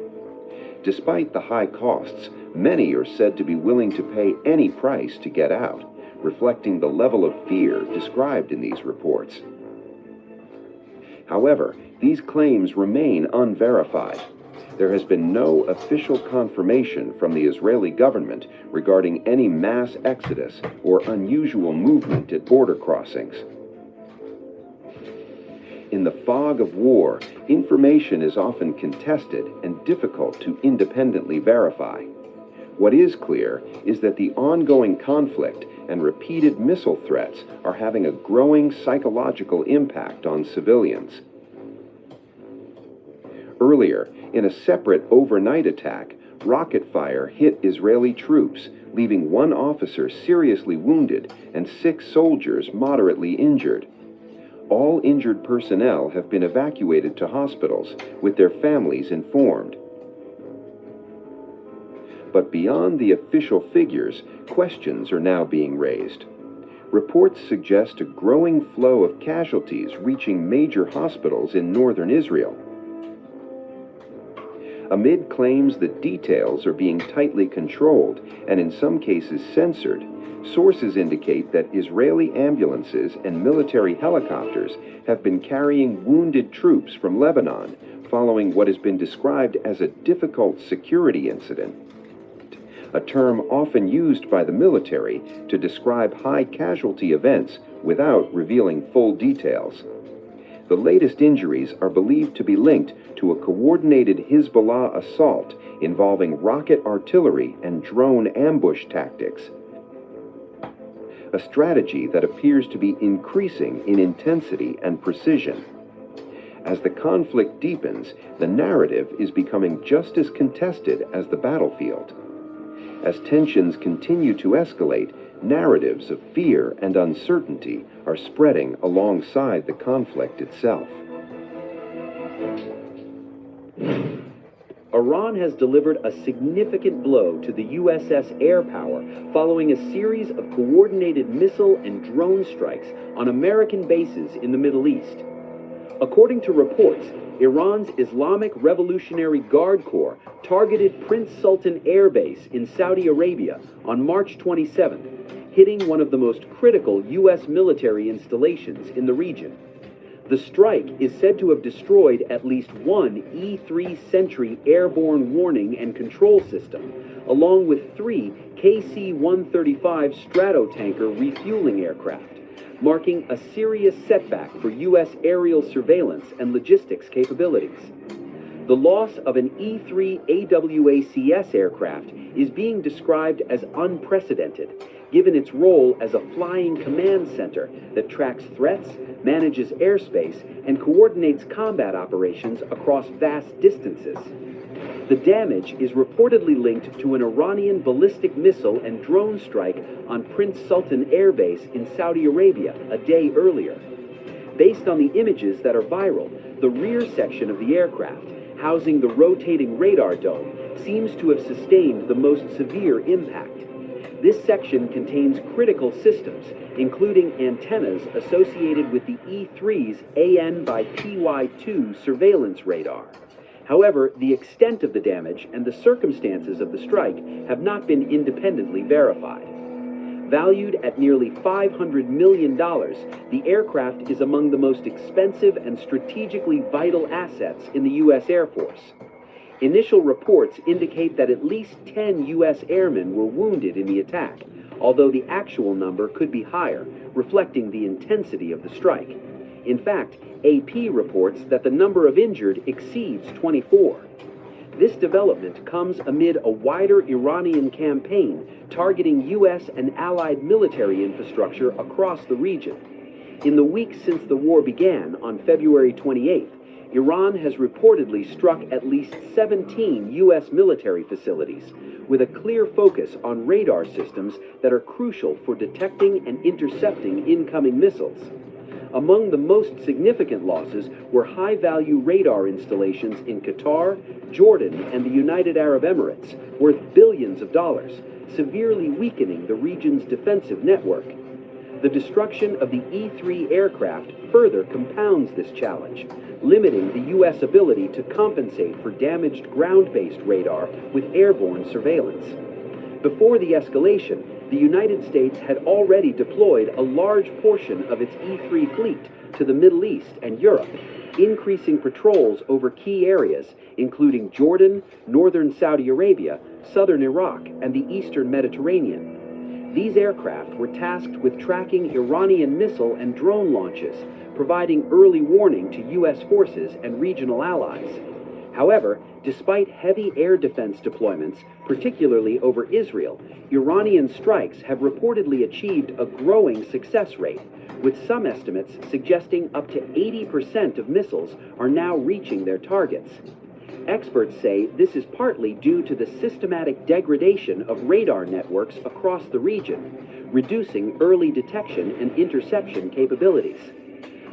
Despite the high costs, many are said to be willing to pay any price to get out, reflecting the level of fear described in these reports. However, these claims remain unverified. There has been no official confirmation from the Israeli government regarding any mass exodus or unusual movement at border crossings. In the fog of war, information is often contested and difficult to independently verify. What is clear is that the ongoing conflict and repeated missile threats are having a growing psychological impact on civilians. Earlier, in a separate overnight attack, rocket fire hit Israeli troops, leaving one officer seriously wounded and 6 soldiers moderately injured. All injured personnel have been evacuated to hospitals, with their families informed. But beyond the official figures, questions are now being raised. Reports suggest a growing flow of casualties reaching major hospitals in northern Israel. Amid claims that details are being tightly controlled and in some cases censored, sources indicate that Israeli ambulances and military helicopters have been carrying wounded troops from Lebanon following what has been described as a difficult security incident, a term often used by the military to describe high casualty events without revealing full details. The latest injuries are believed to be linked to a coordinated Hezbollah assault involving rocket artillery and drone ambush tactics, a strategy that appears to be increasing in intensity and precision. As the conflict deepens, the narrative is becoming just as contested as the battlefield. As tensions continue to escalate, narratives of fear and uncertainty are spreading alongside the conflict itself. Iran has delivered a significant blow to the USS Air Power following a series of coordinated missile and drone strikes on American bases in the Middle East. According to reports, Iran's Islamic Revolutionary Guard Corps targeted Prince Sultan Air Base in Saudi Arabia on March 27th, hitting one of the most critical U.S. military installations in the region. The strike is said to have destroyed at least one E-3 Sentry airborne warning and control system, along with 3 KC-135 Stratotanker refueling aircraft, marking a serious setback for U.S. aerial surveillance and logistics capabilities. The loss of an E-3 AWACS aircraft is being described as unprecedented, given its role as a flying command center that tracks threats, manages airspace, and coordinates combat operations across vast distances. The damage is reportedly linked to an Iranian ballistic missile and drone strike on Prince Sultan Air Base in Saudi Arabia a day earlier. Based on the images that are viral, the rear section of the aircraft, housing the rotating radar dome, seems to have sustained the most severe impact. This section contains critical systems, including antennas associated with the E-3's AN/PY2 surveillance radar. However, the extent of the damage and the circumstances of the strike have not been independently verified. Valued at nearly $500 million, the aircraft is among the most expensive and strategically vital assets in the U.S. Air Force. Initial reports indicate that at least 10 U.S. airmen were wounded in the attack, although the actual number could be higher, reflecting the intensity of the strike. In fact, AP reports that the number of injured exceeds 24. This development comes amid a wider Iranian campaign targeting U.S. and allied military infrastructure across the region. In the weeks since the war began on February 28th, Iran has reportedly struck at least 17 U.S. military facilities, with a clear focus on radar systems that are crucial for detecting and intercepting incoming missiles. Among the most significant losses were high-value radar installations in Qatar, Jordan, and the United Arab Emirates, worth billions of dollars, severely weakening the region's defensive network. The destruction of the E-3 aircraft further compounds this challenge, limiting the U.S. ability to compensate for damaged ground-based radar with airborne surveillance. Before the escalation, the United States had already deployed a large portion of its E-3 fleet to the Middle East and Europe, increasing patrols over key areas, including Jordan, northern Saudi Arabia, southern Iraq, and the eastern Mediterranean. These aircraft were tasked with tracking Iranian missile and drone launches, providing early warning to U.S. forces and regional allies. However, despite heavy air defense deployments, particularly over Israel, Iranian strikes have reportedly achieved a growing success rate, with some estimates suggesting up to 80% of missiles are now reaching their targets. Experts say this is partly due to the systematic degradation of radar networks across the region, reducing early detection and interception capabilities.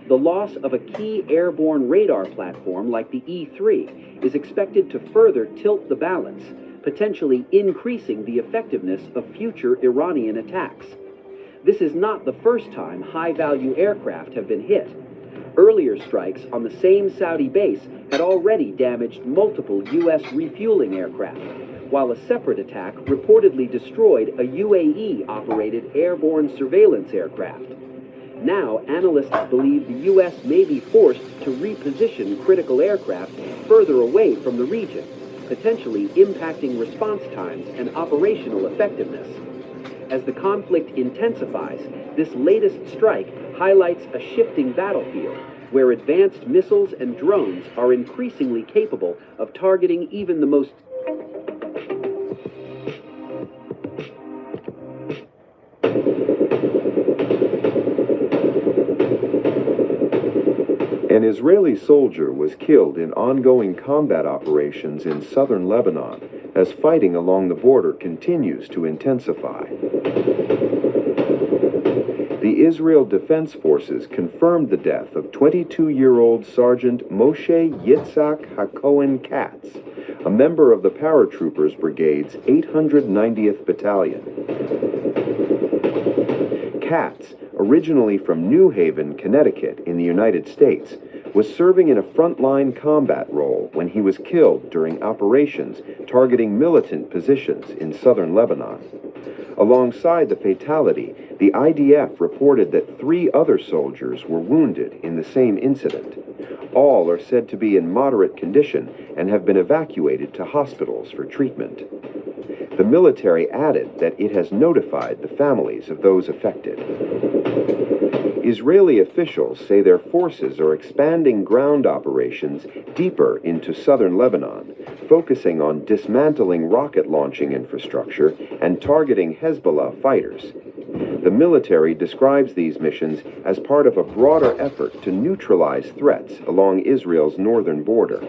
The loss of a key airborne radar platform like the E-3 is expected to further tilt the balance, potentially increasing the effectiveness of future Iranian attacks. This is not the first time high-value aircraft have been hit. Earlier strikes on the same Saudi base had already damaged multiple U.S. refueling aircraft, while a separate attack reportedly destroyed a UAE-operated airborne surveillance aircraft. Now, analysts believe the U.S. may be forced to reposition critical aircraft further away from the region, potentially impacting response times and operational effectiveness. As the conflict intensifies, this latest strike highlights a shifting battlefield where advanced missiles and drones are increasingly capable of targeting even the most An Israeli soldier was killed in ongoing combat operations in southern Lebanon as fighting along the border continues to intensify. The Israel Defense Forces confirmed the death of 22-year-old Sergeant Moshe Yitzhak HaKohen Katz, a member of the Paratroopers Brigade's 890th Battalion. Katz, originally from New Haven, Connecticut, in the United States, was serving in a frontline combat role when he was killed during operations targeting militant positions in southern Lebanon. Alongside the fatality, the IDF reported that 3 other soldiers were wounded in the same incident. All are said to be in moderate condition and have been evacuated to hospitals for treatment. The military added that it has notified the families of those affected. Israeli officials say their forces are expanding ground operations deeper into southern Lebanon, focusing on dismantling rocket launching infrastructure and targeting Hezbollah fighters. The military describes these missions as part of a broader effort to neutralize threats along Israel's northern border.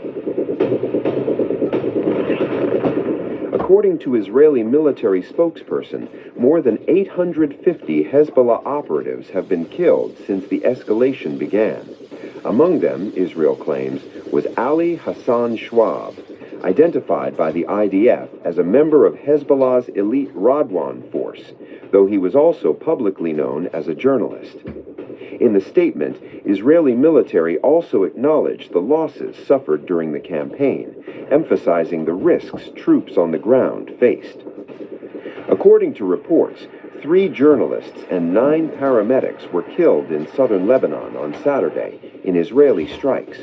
According to Israeli military spokesperson, more than 850 Hezbollah operatives have been killed since the escalation began. Among them, Israel claims, was Ali Hassan Schwab, identified by the IDF as a member of Hezbollah's elite Radwan force, though he was also publicly known as a journalist. In the statement, Israeli military also acknowledged the losses suffered during the campaign, emphasizing the risks troops on the ground faced. According to reports, 3 journalists and 9 paramedics were killed in southern Lebanon on Saturday in Israeli strikes.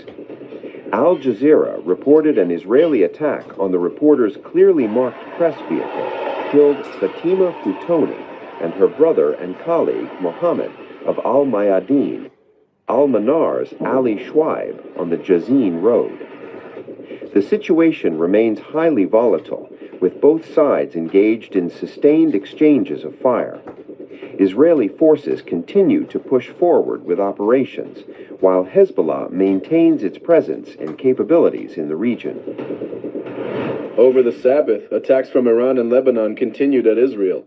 Al Jazeera reported an Israeli attack on the reporter's clearly marked press vehicle killed Fatima Futoni and her brother and colleague Mohammed of Al-Mayadeen, Al-Manar's Ali Schwaib on the Jazin Road. The situation remains highly volatile, with both sides engaged in sustained exchanges of fire. Israeli forces continue to push forward with operations, while Hezbollah maintains its presence and capabilities in the region. Over the Sabbath, attacks from Iran and Lebanon continued at Israel.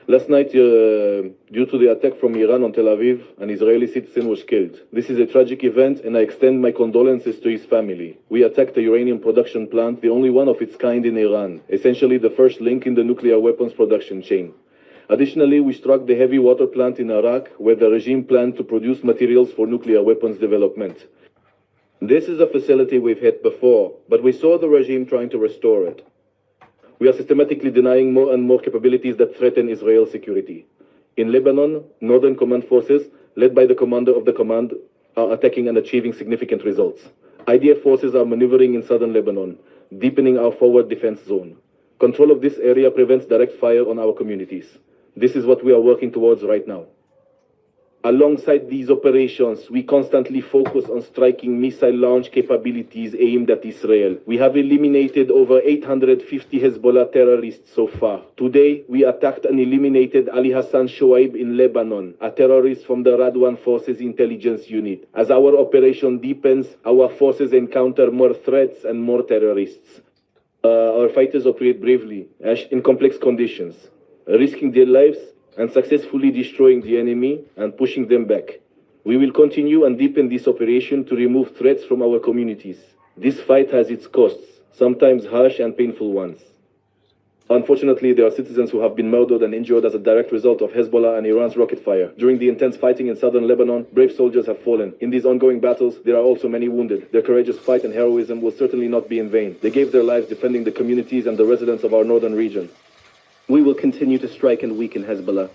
Last night, due to the attack from Iran on Tel Aviv, an Israeli citizen was killed. This is a tragic event, and I extend my condolences to his family. We attacked a uranium production plant, the only one of its kind in Iran, essentially the first link in the nuclear weapons production chain. Additionally, we struck the heavy water plant in Iraq, where the regime planned to produce materials for nuclear weapons development. This is a facility we've hit before, but we saw the regime trying to restore it. We are systematically denying more and more capabilities that threaten Israel's security. In Lebanon, Northern Command forces, led by the commander of the command, are attacking and achieving significant results. IDF forces are maneuvering in southern Lebanon, deepening our forward defense zone. Control of this area prevents direct fire on our communities. This is what we are working towards right now. Alongside these operations, we constantly focus on striking missile launch capabilities aimed at Israel. We have eliminated over 850 Hezbollah terrorists so far. Today, we attacked and eliminated Ali Hassan Shoaib in Lebanon, a terrorist from the Radwan Forces Intelligence Unit. As our operation deepens, our forces encounter more threats and more terrorists. Our fighters operate bravely in complex conditions, risking their lives and successfully destroying the enemy and pushing them back. We will continue and deepen this operation to remove threats from our communities. This fight has its costs, sometimes harsh and painful ones. Unfortunately, there are citizens who have been murdered and injured as a direct result of Hezbollah and Iran's rocket fire. During the intense fighting in southern Lebanon, brave soldiers have fallen. In these ongoing battles, there are also many wounded. Their courageous fight and heroism will certainly not be in vain. They gave their lives defending the communities and the residents of our northern region. We will continue to strike and weaken Hezbollah.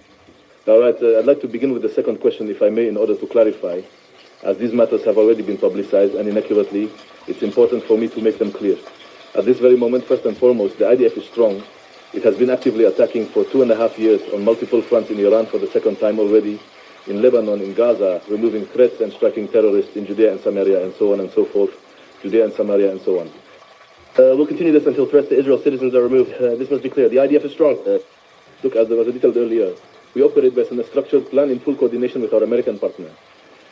All right, I'd like to begin with the second question, if I may, in order to clarify. As these matters have already been publicized and inaccurately, it's important for me to make them clear. At this very moment, first and foremost, the IDF is strong. It has been actively attacking for 2.5 years on multiple fronts in Iran for the second time already, in Lebanon, in Gaza, removing threats and striking terrorists in Judea and Samaria, and so on and so forth. Judea and Samaria, and so on. We'll continue this until threats to Israel citizens are removed. This must be clear. The IDF is strong. Look, as there was detailed earlier, we operate based on a structured plan in full coordination with our American partner.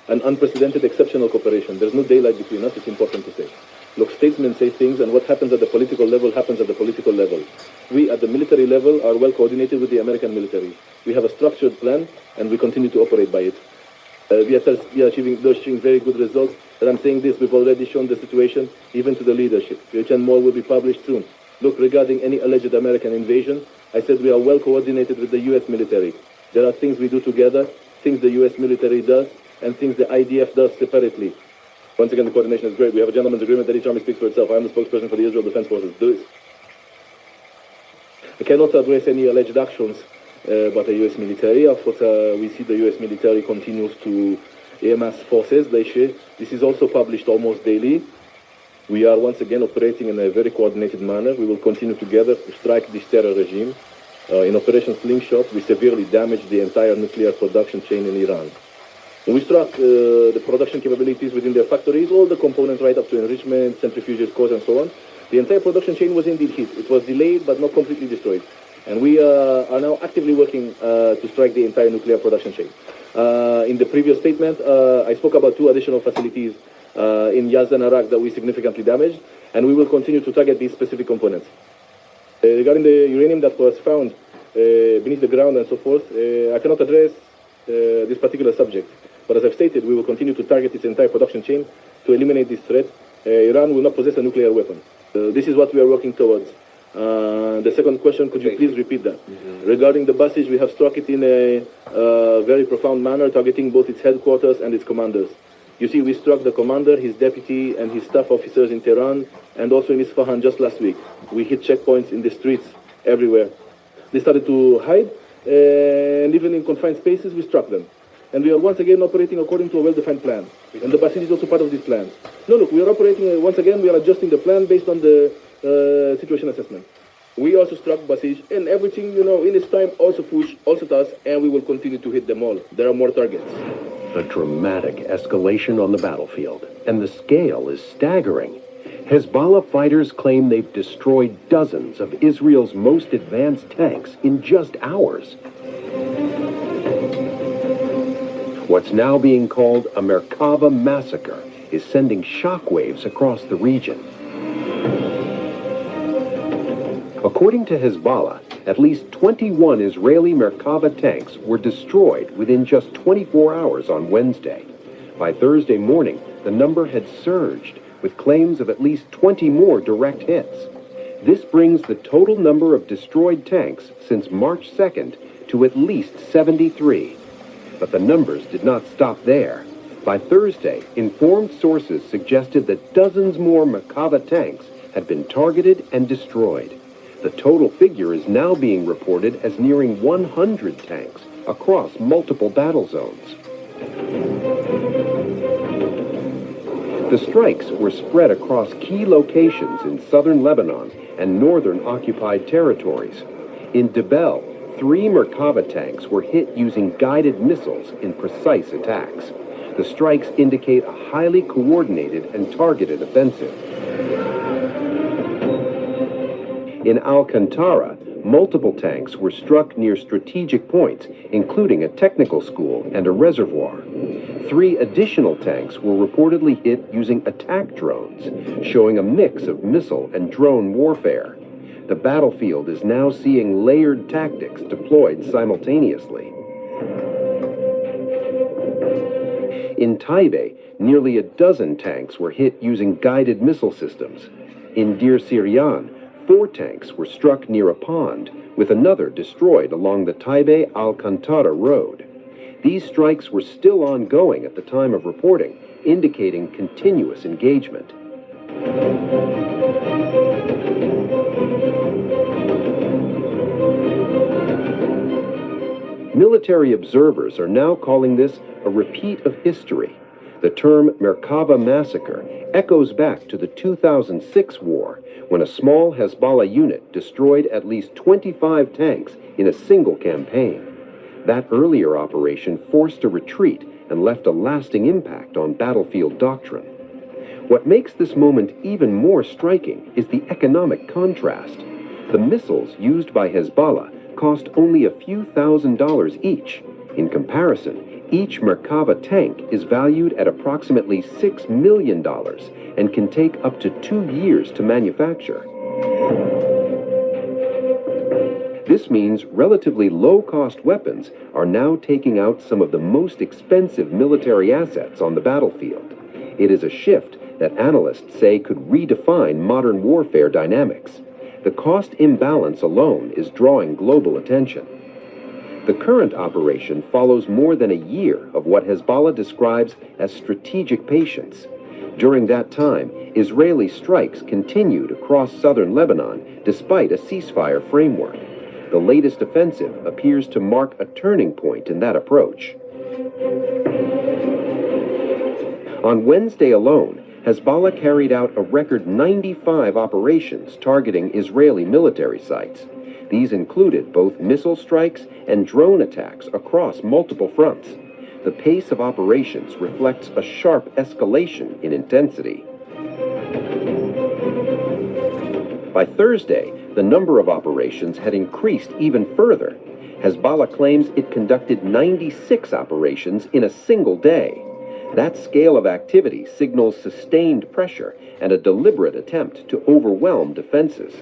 An unprecedented, exceptional cooperation. There's no daylight between us, it's important to say. Look, statesmen say things, and what happens at the political level happens at the political level. We, at the military level, are well coordinated with the American military. We have a structured plan, and we continue to operate by it. We are achieving very good results. And I'm saying this, we've already shown the situation, even to the leadership, which and more will be published soon. Look, regarding any alleged American invasion, I said we are well coordinated with the U.S. military. There are things we do together, things the U.S. military does, and things the IDF does separately. Once again, the coordination is great. We have a gentleman's agreement that each army speaks for itself. I am the spokesperson for the Israel Defense Forces. Do it. I cannot address any alleged actions by the U.S. military. Of course, we see the U.S. military continues to amass forces. This is also published almost daily. We are once again operating in a very coordinated manner. We will continue together to strike this terror regime. In Operation Slingshot, we severely damaged the entire nuclear production chain in Iran. We struck the production capabilities within their factories, all the components right up to enrichment, centrifuges, cores, and so on. The entire production chain was indeed hit. It was delayed but not completely destroyed. And we are now actively working to strike the entire nuclear production chain. In the previous statement, I spoke about 2 additional facilities in Yazdan, Iraq that we significantly damaged, and we will continue to target these specific components. Regarding the uranium that was found beneath the ground and so forth, I cannot address this particular subject. But as I've stated, we will continue to target its entire production chain to eliminate this threat. Iran will not possess a nuclear weapon. This is what we are working towards. The second question, could you please repeat that? Regarding the buses, we have struck it in a very profound manner, targeting both its headquarters and its commanders. You see, we struck the commander, his deputy, and his staff officers in Tehran, and also in Isfahan just last week. We hit checkpoints in the streets everywhere. They started to hide, and even in confined spaces, we struck them. And we are once again operating according to a well-defined plan. And the Basij is also part of this plan. No, look, we are operating, once again, we are adjusting the plan based on the situation assessment. We also struck Basij, and everything, in its time, also pushed, also does, and we will continue to hit them all. There are more targets. A dramatic escalation on the battlefield, and the scale is staggering. Hezbollah fighters claim they've destroyed dozens of Israel's most advanced tanks in just hours. What's now being called a Merkava massacre is sending shockwaves across the region. According to Hezbollah, at least 21 Israeli Merkava tanks were destroyed within just 24 hours on Wednesday. By Thursday morning, the number had surged, with claims of at least 20 more direct hits. This brings the total number of destroyed tanks since March 2nd to at least 73. But the numbers did not stop there. By Thursday, informed sources suggested that dozens more Merkava tanks had been targeted and destroyed. The total figure is now being reported as nearing 100 tanks across multiple battle zones. The strikes were spread across key locations in southern Lebanon and northern occupied territories. In Debel, 3 Merkava tanks were hit using guided missiles in precise attacks. The strikes indicate a highly coordinated and targeted offensive. In Alcantara, multiple tanks were struck near strategic points, including a technical school and a reservoir. 3 additional tanks were reportedly hit using attack drones, showing a mix of missile and drone warfare. The battlefield is now seeing layered tactics deployed simultaneously. In Taibe, nearly a dozen tanks were hit using guided missile systems. In Deir Syrian, 4 tanks were struck near a pond, with another destroyed along the Taibe-Alcantara road. These strikes were still ongoing at the time of reporting, indicating continuous engagement. Military observers are now calling this a repeat of history. The term Merkava massacre echoes back to the 2006 war, when a small Hezbollah unit destroyed at least 25 tanks in a single campaign. That earlier operation forced a retreat and left a lasting impact on battlefield doctrine. What makes this moment even more striking is the economic contrast. The missiles used by Hezbollah cost only a few $1,000s each. In comparison, each Merkava tank is valued at approximately $6 million and can take up to 2 years to manufacture. This means relatively low-cost weapons are now taking out some of the most expensive military assets on the battlefield. It is a shift that analysts say could redefine modern warfare dynamics. The cost imbalance alone is drawing global attention. The current operation follows more than a year of what Hezbollah describes as strategic patience. During that time, Israeli strikes continued across southern Lebanon despite a ceasefire framework. The latest offensive appears to mark a turning point in that approach. On Wednesday alone, Hezbollah carried out a record 95 operations targeting Israeli military sites. These included both missile strikes and drone attacks across multiple fronts. The pace of operations reflects a sharp escalation in intensity. By Thursday, the number of operations had increased even further. Hezbollah claims it conducted 96 operations in a single day. That scale of activity signals sustained pressure and a deliberate attempt to overwhelm defenses.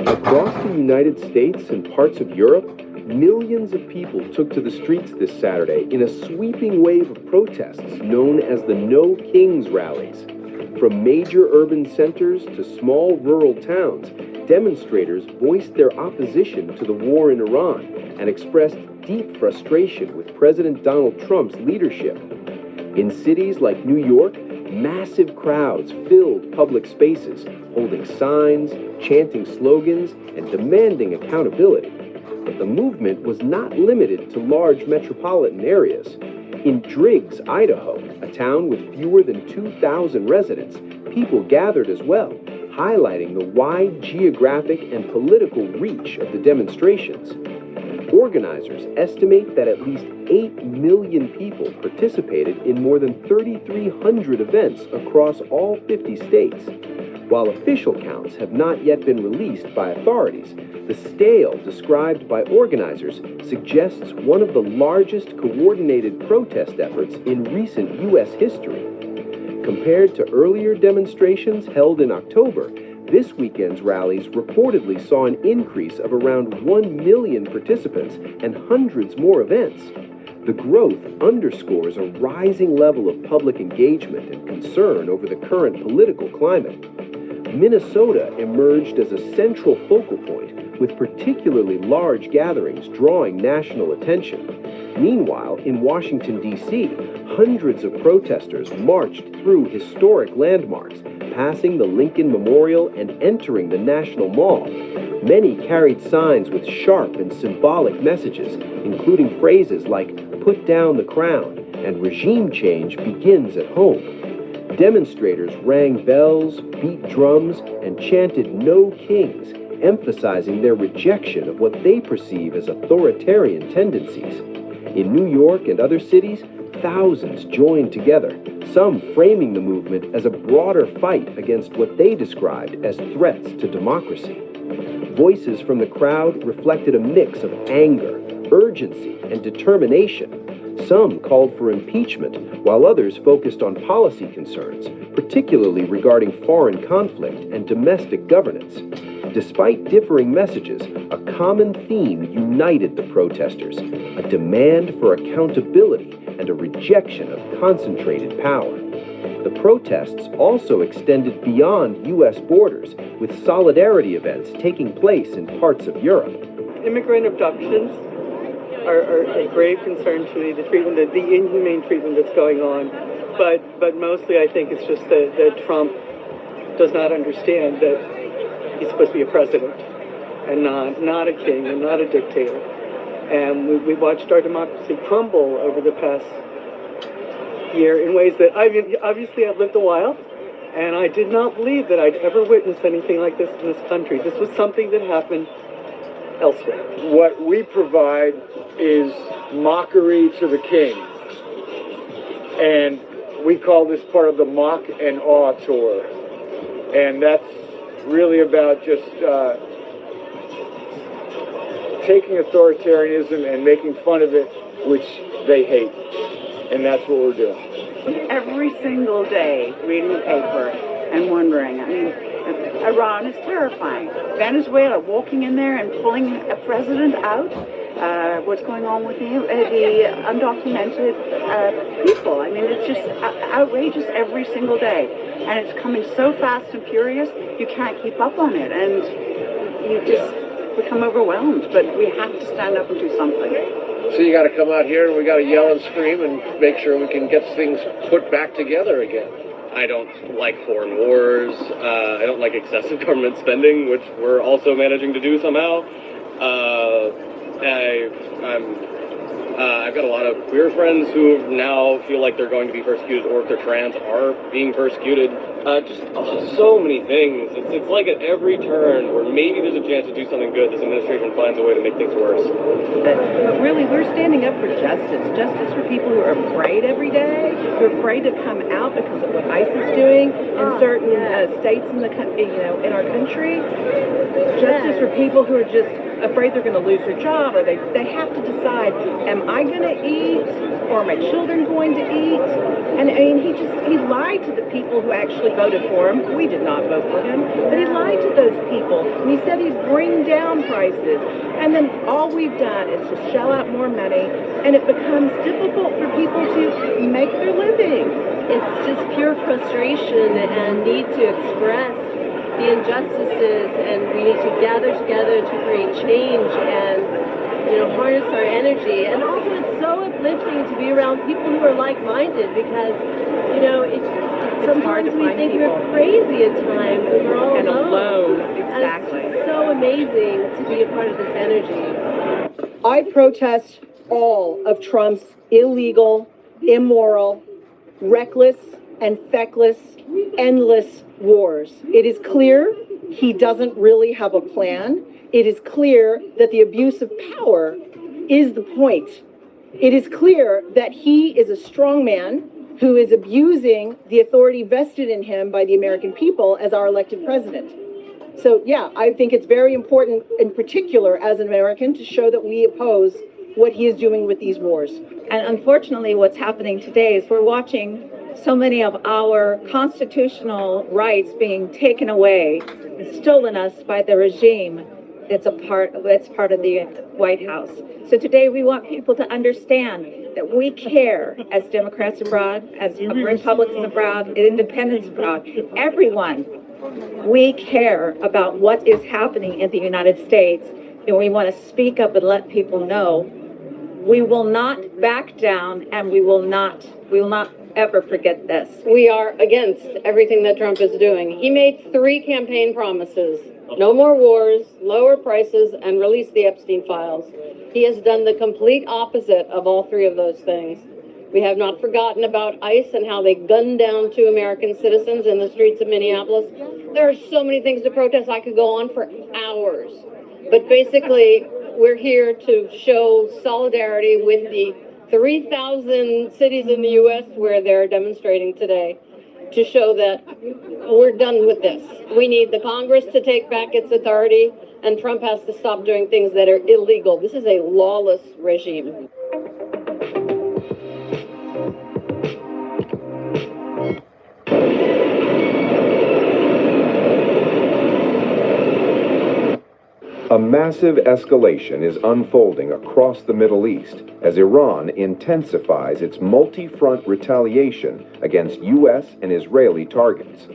Across the United States and parts of Europe, millions of people took to the streets this Saturday in a sweeping wave of protests known as the No Kings rallies. From major urban centers to small rural towns, demonstrators voiced their opposition to the war in Iran and expressed deep frustration with President Donald Trump's leadership. In cities like New York, massive crowds filled public spaces, holding signs, chanting slogans, and demanding accountability. But the movement was not limited to large metropolitan areas. In Driggs, Idaho, a town with fewer than 2,000 residents, people gathered as well, highlighting the wide geographic and political reach of the demonstrations. Organizers estimate that at least 8 million people participated in more than 3,300 events across all 50 states. While official counts have not yet been released by authorities, the scale described by organizers suggests one of the largest coordinated protest efforts in recent U.S. history. Compared to earlier demonstrations held in October, this weekend's rallies reportedly saw an increase of around 1 million participants and hundreds more events. The growth underscores a rising level of public engagement and concern over the current political climate. Minnesota emerged as a central focal point, with particularly large gatherings drawing national attention. Meanwhile, in Washington, D.C., hundreds of protesters marched through historic landmarks, passing the Lincoln Memorial and entering the National Mall. Many carried signs with sharp and symbolic messages, including phrases like, "Put down the crown," and "Regime change begins at home." Demonstrators rang bells, beat drums, and chanted "No Kings," emphasizing their rejection of what they perceive as authoritarian tendencies. In New York and other cities, thousands joined together, some framing the movement as a broader fight against what they described as threats to democracy. Voices from the crowd reflected a mix of anger, urgency, and determination. Some called for impeachment, while others focused on policy concerns, particularly regarding foreign conflict and domestic governance. Despite differing messages, a common theme united the protesters: a demand for accountability and a rejection of concentrated power. The protests also extended beyond U.S. borders, with solidarity events taking place in parts of Europe. Immigrant abductions are a grave concern to me, the inhumane treatment that's going on. But mostly I think it's just that Trump does not understand that he's supposed to be a president and not a king and not a dictator. And we watched our democracy crumble over the past year in ways that, obviously I've lived a while, and I did not believe that I'd ever witness anything like this in this country. This was something that happened elsewhere. What we provide is mockery to the king. And we call this part of the Mock and Awe Tour. And that's really about just taking authoritarianism and making fun of it, which they hate. And that's what we're doing. Every single day, reading the paper and wondering. I mean, Iran is terrifying. Venezuela, walking in there and pulling a president out. What's going on with the undocumented people. I mean, it's just outrageous every single day. And it's coming so fast and furious, you can't keep up on it. And you just become overwhelmed. But we have to stand up and do something. So you got to come out here and we got to yell and scream and make sure we can get things put back together again. I don't like foreign wars. I don't like excessive government spending, which we're also managing to do somehow. I've got a lot of queer friends who now feel like they're going to be persecuted, or if they're trans, are being persecuted. So many things. It's like at every turn where maybe there's a chance to do something good, this administration finds a way to make things worse. But really, we're standing up for justice. Justice for people who are afraid every day, who are afraid to come out because of what ICE is doing in certain states in in our country. Justice for people who are just afraid they're going to lose their job, or they have to decide, am I going to eat, or are my children going to eat? And I mean, he lied to the people who actually voted for him. We did not vote for him, but he lied to those people. And he said he'd bring down prices. And then all we've done is to shell out more money, and it becomes difficult for people to make their living. It's just pure frustration and need to express the injustices, and we need to gather together to create change and harness our energy. And also it's so uplifting to be around people who are like-minded, because sometimes we think we're crazy at times and we're all alone. Exactly. And it's so amazing to be a part of this energy. I protest all of Trump's illegal, immoral, reckless, and feckless, endless wars. It is clear he doesn't really have a plan. It is clear that the abuse of power is the point. It is clear that he is a strong man who is abusing the authority vested in him by the American people as our elected president. So, yeah, I think it's very important, in particular as an American, to show that we oppose what he is doing with these wars. And unfortunately, what's happening today is we're watching so many of our constitutional rights being taken away and stolen us by the regime that's part of the White House. So today we want people to understand that we care, as Democrats abroad, as Republicans abroad, independents abroad, everyone, we care about what is happening in the United States, and we want to speak up and let people know we will not back down, and we will not ever forget this. We are against everything that Trump is doing. He made 3 campaign promises: no more wars, lower prices, and release the Epstein files. He has done the complete opposite of all 3 of those things. We have not forgotten about ICE and how they gunned down 2 American citizens in the streets of Minneapolis. There are so many things to protest. I could go on for hours. But basically, we're here to show solidarity with the 3,000 cities in the U.S. where they're demonstrating today, to show that we're done with this. We need the Congress to take back its authority. and Trump has to stop doing things that are illegal. This is a lawless regime. A massive escalation is unfolding across the Middle East as Iran intensifies its multi-front retaliation against U.S. and Israeli targets.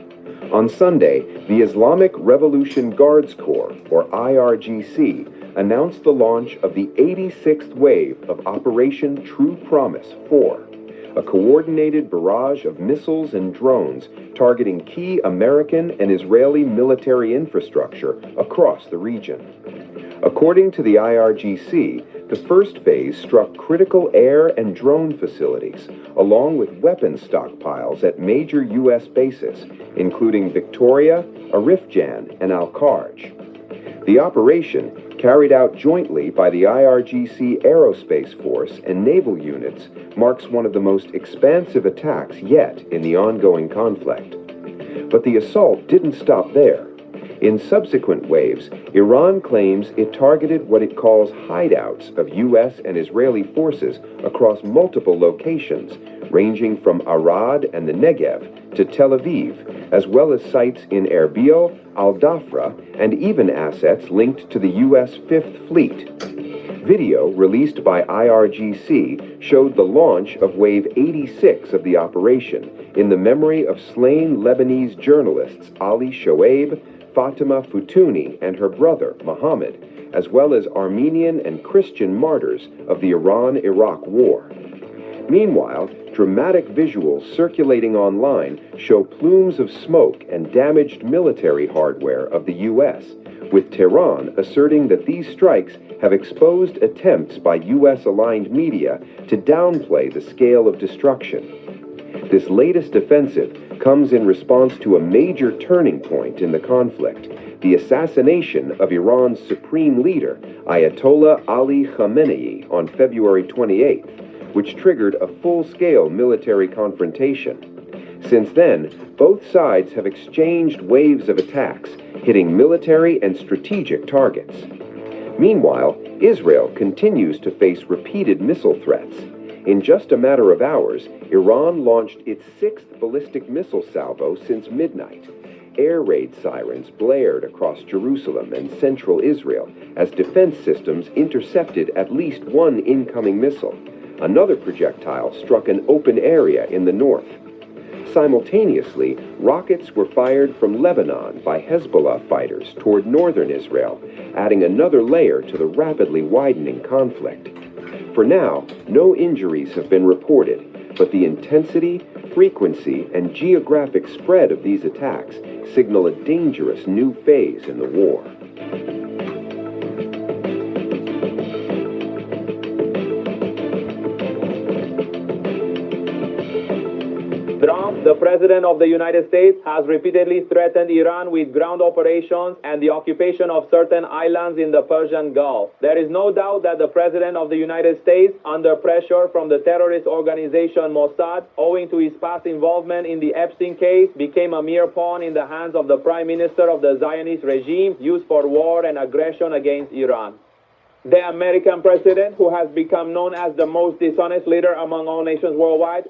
On Sunday, the Islamic Revolution Guards Corps, or IRGC, announced the launch of the 86th wave of Operation True Promise 4, a coordinated barrage of missiles and drones targeting key American and Israeli military infrastructure across the region. According to the IRGC, the first phase struck critical air and drone facilities, along with weapons stockpiles at major U.S. bases, including Victoria, Arifjan, and Al-Kharj. The operation, carried out jointly by the IRGC Aerospace Force and naval units, marks one of the most expansive attacks yet in the ongoing conflict. But the assault didn't stop there. In subsequent waves, Iran claims it targeted what it calls hideouts of U.S. and Israeli forces across multiple locations, ranging from Arad and the Negev to Tel Aviv, as well as sites in Erbil, Al-Dhafra, and even assets linked to the U.S. Fifth Fleet. Video released by IRGC showed the launch of Wave 86 of the operation in the memory of slain Lebanese journalists Ali Shoaib, Fatima Futuni, and her brother, Mohammed, as well as Armenian and Christian martyrs of the Iran-Iraq War. Meanwhile, dramatic visuals circulating online show plumes of smoke and damaged military hardware of the U.S., with Tehran asserting that these strikes have exposed attempts by U.S.-aligned media to downplay the scale of destruction. This latest offensive comes in response to a major turning point in the conflict, the assassination of Iran's supreme leader, Ayatollah Ali Khamenei, on February 28th, which triggered a full-scale military confrontation. Since then, both sides have exchanged waves of attacks, hitting military and strategic targets. Meanwhile, Israel continues to face repeated missile threats. In just a matter of hours, Iran launched its sixth ballistic missile salvo since midnight. Air raid sirens blared across Jerusalem and central Israel as defense systems intercepted at least one incoming missile. Another projectile struck an open area in the north. Simultaneously, rockets were fired from Lebanon by Hezbollah fighters toward northern Israel, adding another layer to the rapidly widening conflict. For now, no injuries have been reported, but the intensity, frequency, and geographic spread of these attacks signal a dangerous new phase in the war. Trump, the President of the United States, has repeatedly threatened Iran with ground operations and the occupation of certain islands in the Persian Gulf. There is no doubt that the President of the United States, under pressure from the terrorist organization Mossad, owing to his past involvement in the Epstein case, became a mere pawn in the hands of the Prime Minister of the Zionist regime used for war and aggression against Iran. The American president, who has become known as the most dishonest leader among all nations worldwide,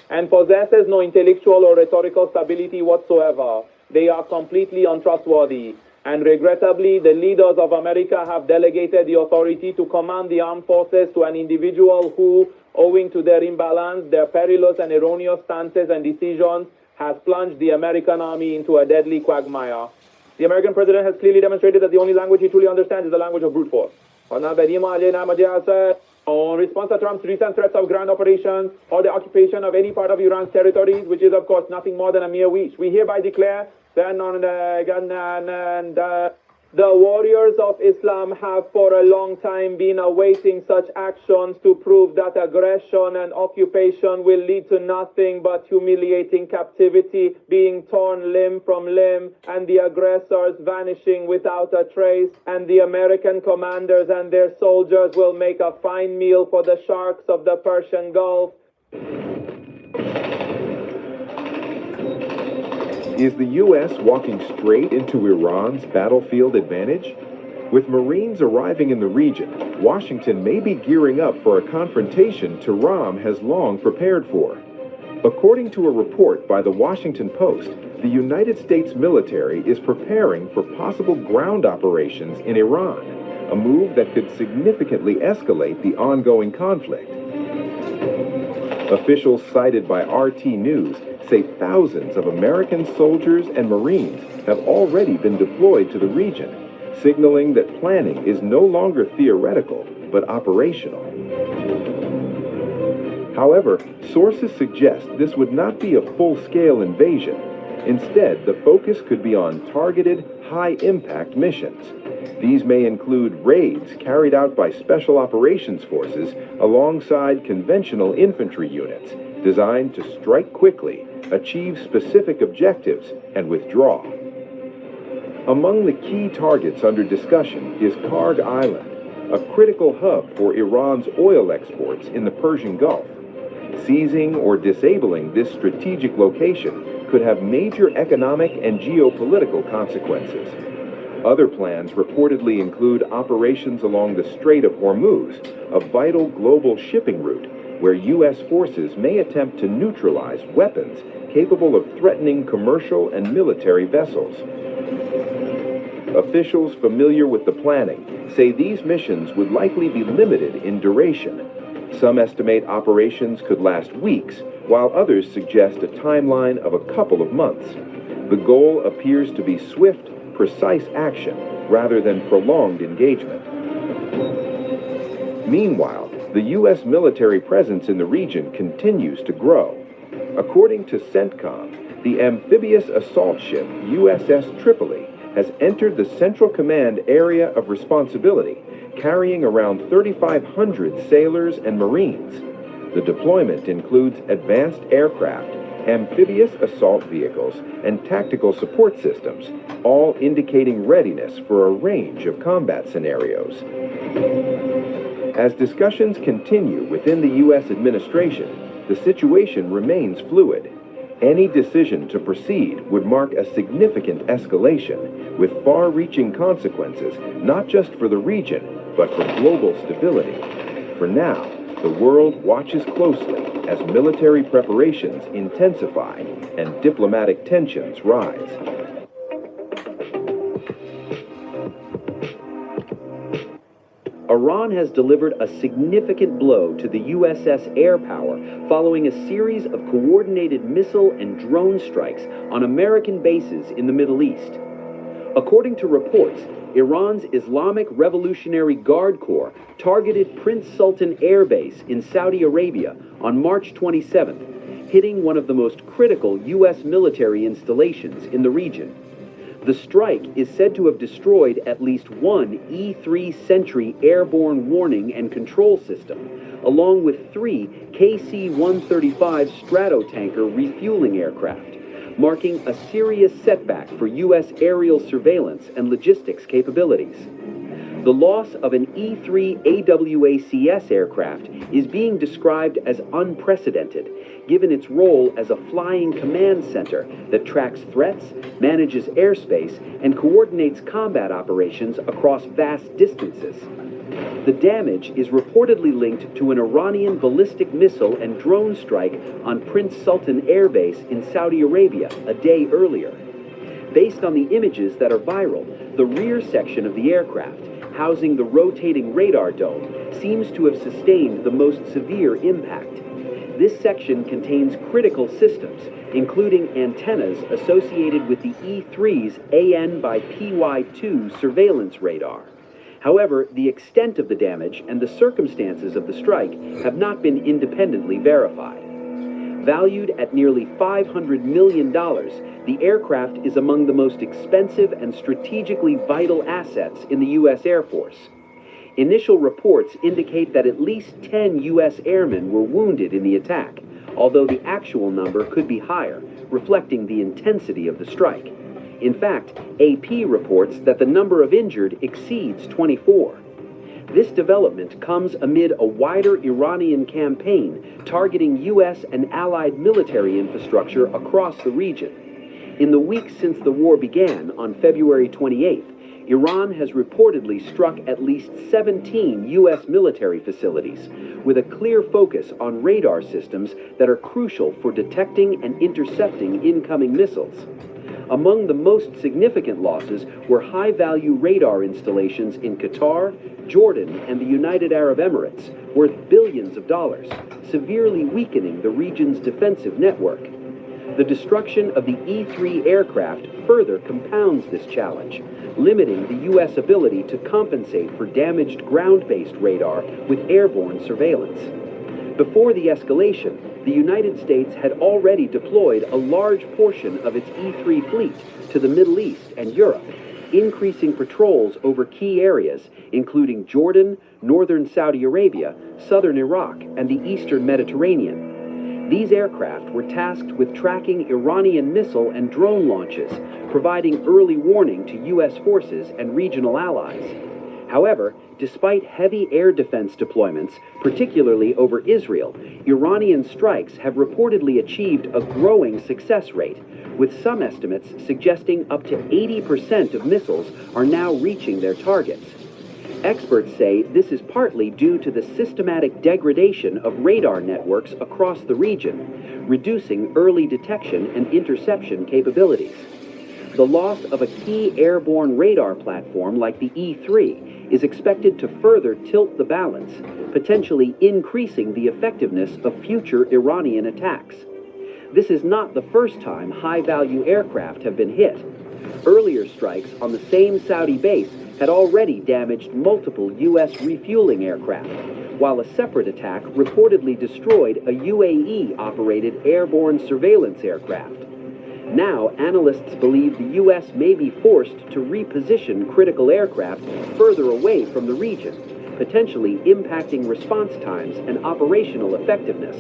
and possesses no intellectual or rhetorical stability whatsoever. They are completely untrustworthy. And regrettably, the leaders of America have delegated the authority to command the armed forces to an individual who, owing to their imbalance, their perilous and erroneous stances and decisions, has plunged the American army into a deadly quagmire. The American president has clearly demonstrated that the only language he truly understands is the language of brute force. In response to Trump's recent threats of ground operations or the occupation of any part of Iran's territories, which is, of course, nothing more than a mere wish, we hereby declare that the warriors of Islam have for a long time been awaiting such actions to prove that aggression and occupation will lead to nothing but humiliating captivity, being torn limb from limb, and the aggressors vanishing without a trace, and the American commanders and their soldiers will make a fine meal for the sharks of the Persian Gulf. Is the U.S. walking straight into Iran's battlefield advantage? With Marines arriving in the region, Washington may be gearing up for a confrontation Tehran has long prepared for. According to a report by the Washington Post, the United States military is preparing for possible ground operations in Iran, a move that could significantly escalate the ongoing conflict. Officials cited by RT News say thousands of American soldiers and Marines have already been deployed to the region, signaling that planning is no longer theoretical, but operational. However, sources suggest this would not be a full-scale invasion. Instead, the focus could be on targeted, high-impact missions. These may include raids carried out by Special Operations Forces alongside conventional infantry units designed to strike quickly, achieve specific objectives, and withdraw. Among the key targets under discussion is Karg Island, a critical hub for Iran's oil exports in the Persian Gulf. Seizing or disabling this strategic location could have major economic and geopolitical consequences. Other plans reportedly include operations along the Strait of Hormuz, a vital global shipping route where U.S. forces may attempt to neutralize weapons capable of threatening commercial and military vessels. Officials familiar with the planning say these missions would likely be limited in duration. Some estimate operations could last weeks, while others suggest a timeline of a couple of months. The goal appears to be swift, precise action rather than prolonged engagement. Meanwhile, the U.S. military presence in the region continues to grow. According to CENTCOM, the amphibious assault ship USS Tripoli has entered the Central Command area of responsibility, carrying around 3,500 sailors and Marines. The deployment includes advanced aircraft, amphibious assault vehicles, and tactical support systems, all indicating readiness for a range of combat scenarios. As discussions continue within the U.S. administration, the situation remains fluid. Any decision to proceed would mark a significant escalation with far-reaching consequences, not just for the region, but for global stability. For now, the world watches closely as military preparations intensify and diplomatic tensions rise. Iran has delivered a significant blow to the USS Air Power following a series of coordinated missile and drone strikes on American bases in the Middle East. According to reports, Iran's Islamic Revolutionary Guard Corps targeted Prince Sultan Air Base in Saudi Arabia on March 27th, hitting one of the most critical U.S. military installations in the region. The strike is said to have destroyed at least one E-3 Sentry airborne warning and control system, along with 3 KC-135 Stratotanker refueling aircraft, marking a serious setback for U.S. aerial surveillance and logistics capabilities. The loss of an E-3 AWACS aircraft is being described as unprecedented, given its role as a flying command center that tracks threats, manages airspace, and coordinates combat operations across vast distances. The damage is reportedly linked to an Iranian ballistic missile and drone strike on Prince Sultan Air Base in Saudi Arabia a day earlier. Based on the images that are viral, the rear section of the aircraft, housing the rotating radar dome, seems to have sustained the most severe impact. This section contains critical systems, including antennas associated with the E-3's AN by PY2 surveillance radar. However, the extent of the damage and the circumstances of the strike have not been independently verified. Valued at nearly $500 million, the aircraft is among the most expensive and strategically vital assets in the U.S. Air Force. Initial reports indicate that at least 10 U.S. airmen were wounded in the attack, although the actual number could be higher, reflecting the intensity of the strike. In fact, AP reports that the number of injured exceeds 24. This development comes amid a wider Iranian campaign targeting U.S. and allied military infrastructure across the region. In the weeks since the war began on February 28th, Iran has reportedly struck at least 17 U.S. military facilities, with a clear focus on radar systems that are crucial for detecting and intercepting incoming missiles. Among the most significant losses were high-value radar installations in Qatar, Jordan, and the United Arab Emirates, worth billions of dollars, severely weakening the region's defensive network. The destruction of the E-3 aircraft further compounds this challenge, limiting the U.S. ability to compensate for damaged ground-based radar with airborne surveillance. Before the escalation, the United States had already deployed a large portion of its E-3 fleet to the Middle East and Europe, increasing patrols over key areas, including Jordan, northern Saudi Arabia, southern Iraq, and the eastern Mediterranean. These aircraft were tasked with tracking Iranian missile and drone launches, providing early warning to U.S. forces and regional allies. However, despite heavy air defense deployments, particularly over Israel, Iranian strikes have reportedly achieved a growing success rate, with some estimates suggesting up to 80% of missiles are now reaching their targets. Experts say this is partly due to the systematic degradation of radar networks across the region, reducing early detection and interception capabilities. The loss of a key airborne radar platform like the E-3 is expected to further tilt the balance, potentially increasing the effectiveness of future Iranian attacks. This is not the first time high-value aircraft have been hit. Earlier strikes on the same Saudi base had already damaged multiple U.S. refueling aircraft, while a separate attack reportedly destroyed a UAE-operated airborne surveillance aircraft. Now, analysts believe the U.S. may be forced to reposition critical aircraft further away from the region, potentially impacting response times and operational effectiveness.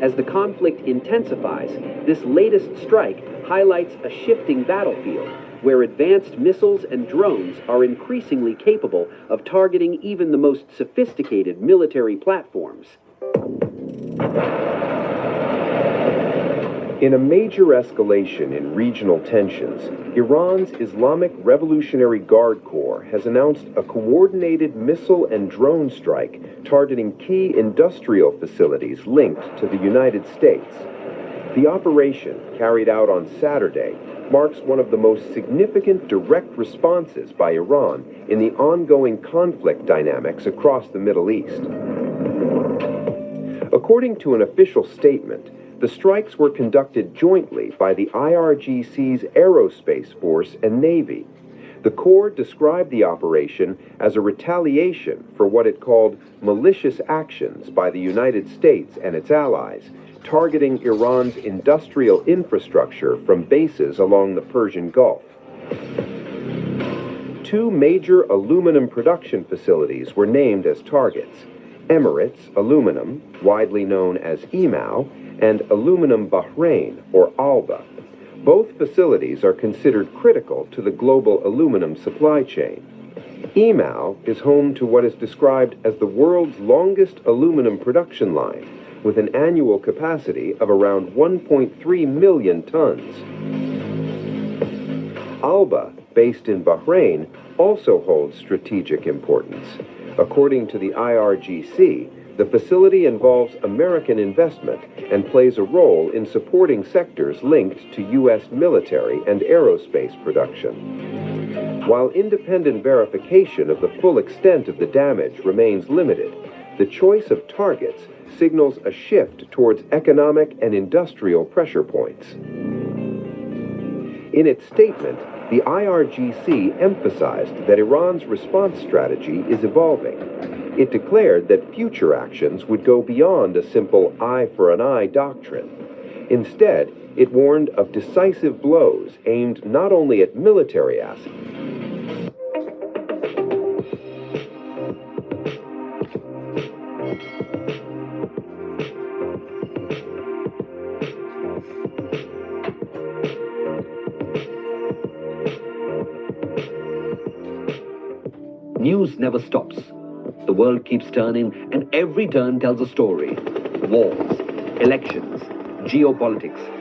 As the conflict intensifies, this latest strike highlights a shifting battlefield where advanced missiles and drones are increasingly capable of targeting even the most sophisticated military platforms. In a major escalation in regional tensions, Iran's Islamic Revolutionary Guard Corps has announced a coordinated missile and drone strike targeting key industrial facilities linked to the United States. The operation, carried out on Saturday, marks one of the most significant direct responses by Iran in the ongoing conflict dynamics across the Middle East. According to an official statement, the strikes were conducted jointly by the IRGC's Aerospace Force and Navy. The Corps described the operation as a retaliation for what it called malicious actions by the United States and its allies, targeting Iran's industrial infrastructure from bases along the Persian Gulf. Two major aluminum production facilities were named as targets: Emirates Aluminum, widely known as EMAL, and Aluminum Bahrain, or ALBA. Both facilities are considered critical to the global aluminum supply chain. EMAL is home to what is described as the world's longest aluminum production line, with an annual capacity of around 1.3 million tons. ALBA, based in Bahrain, also holds strategic importance. According to the IRGC, the facility involves American investment and plays a role in supporting sectors linked to U.S. military and aerospace production. While independent verification of the full extent of the damage remains limited, the choice of targets signals a shift towards economic and industrial pressure points. In its statement, the IRGC emphasized that Iran's response strategy is evolving. It declared that future actions would go beyond a simple eye for an eye doctrine. Instead, it warned of decisive blows aimed not only at military assets. News never stops. The world keeps turning, and every turn tells a story. Wars, elections, geopolitics,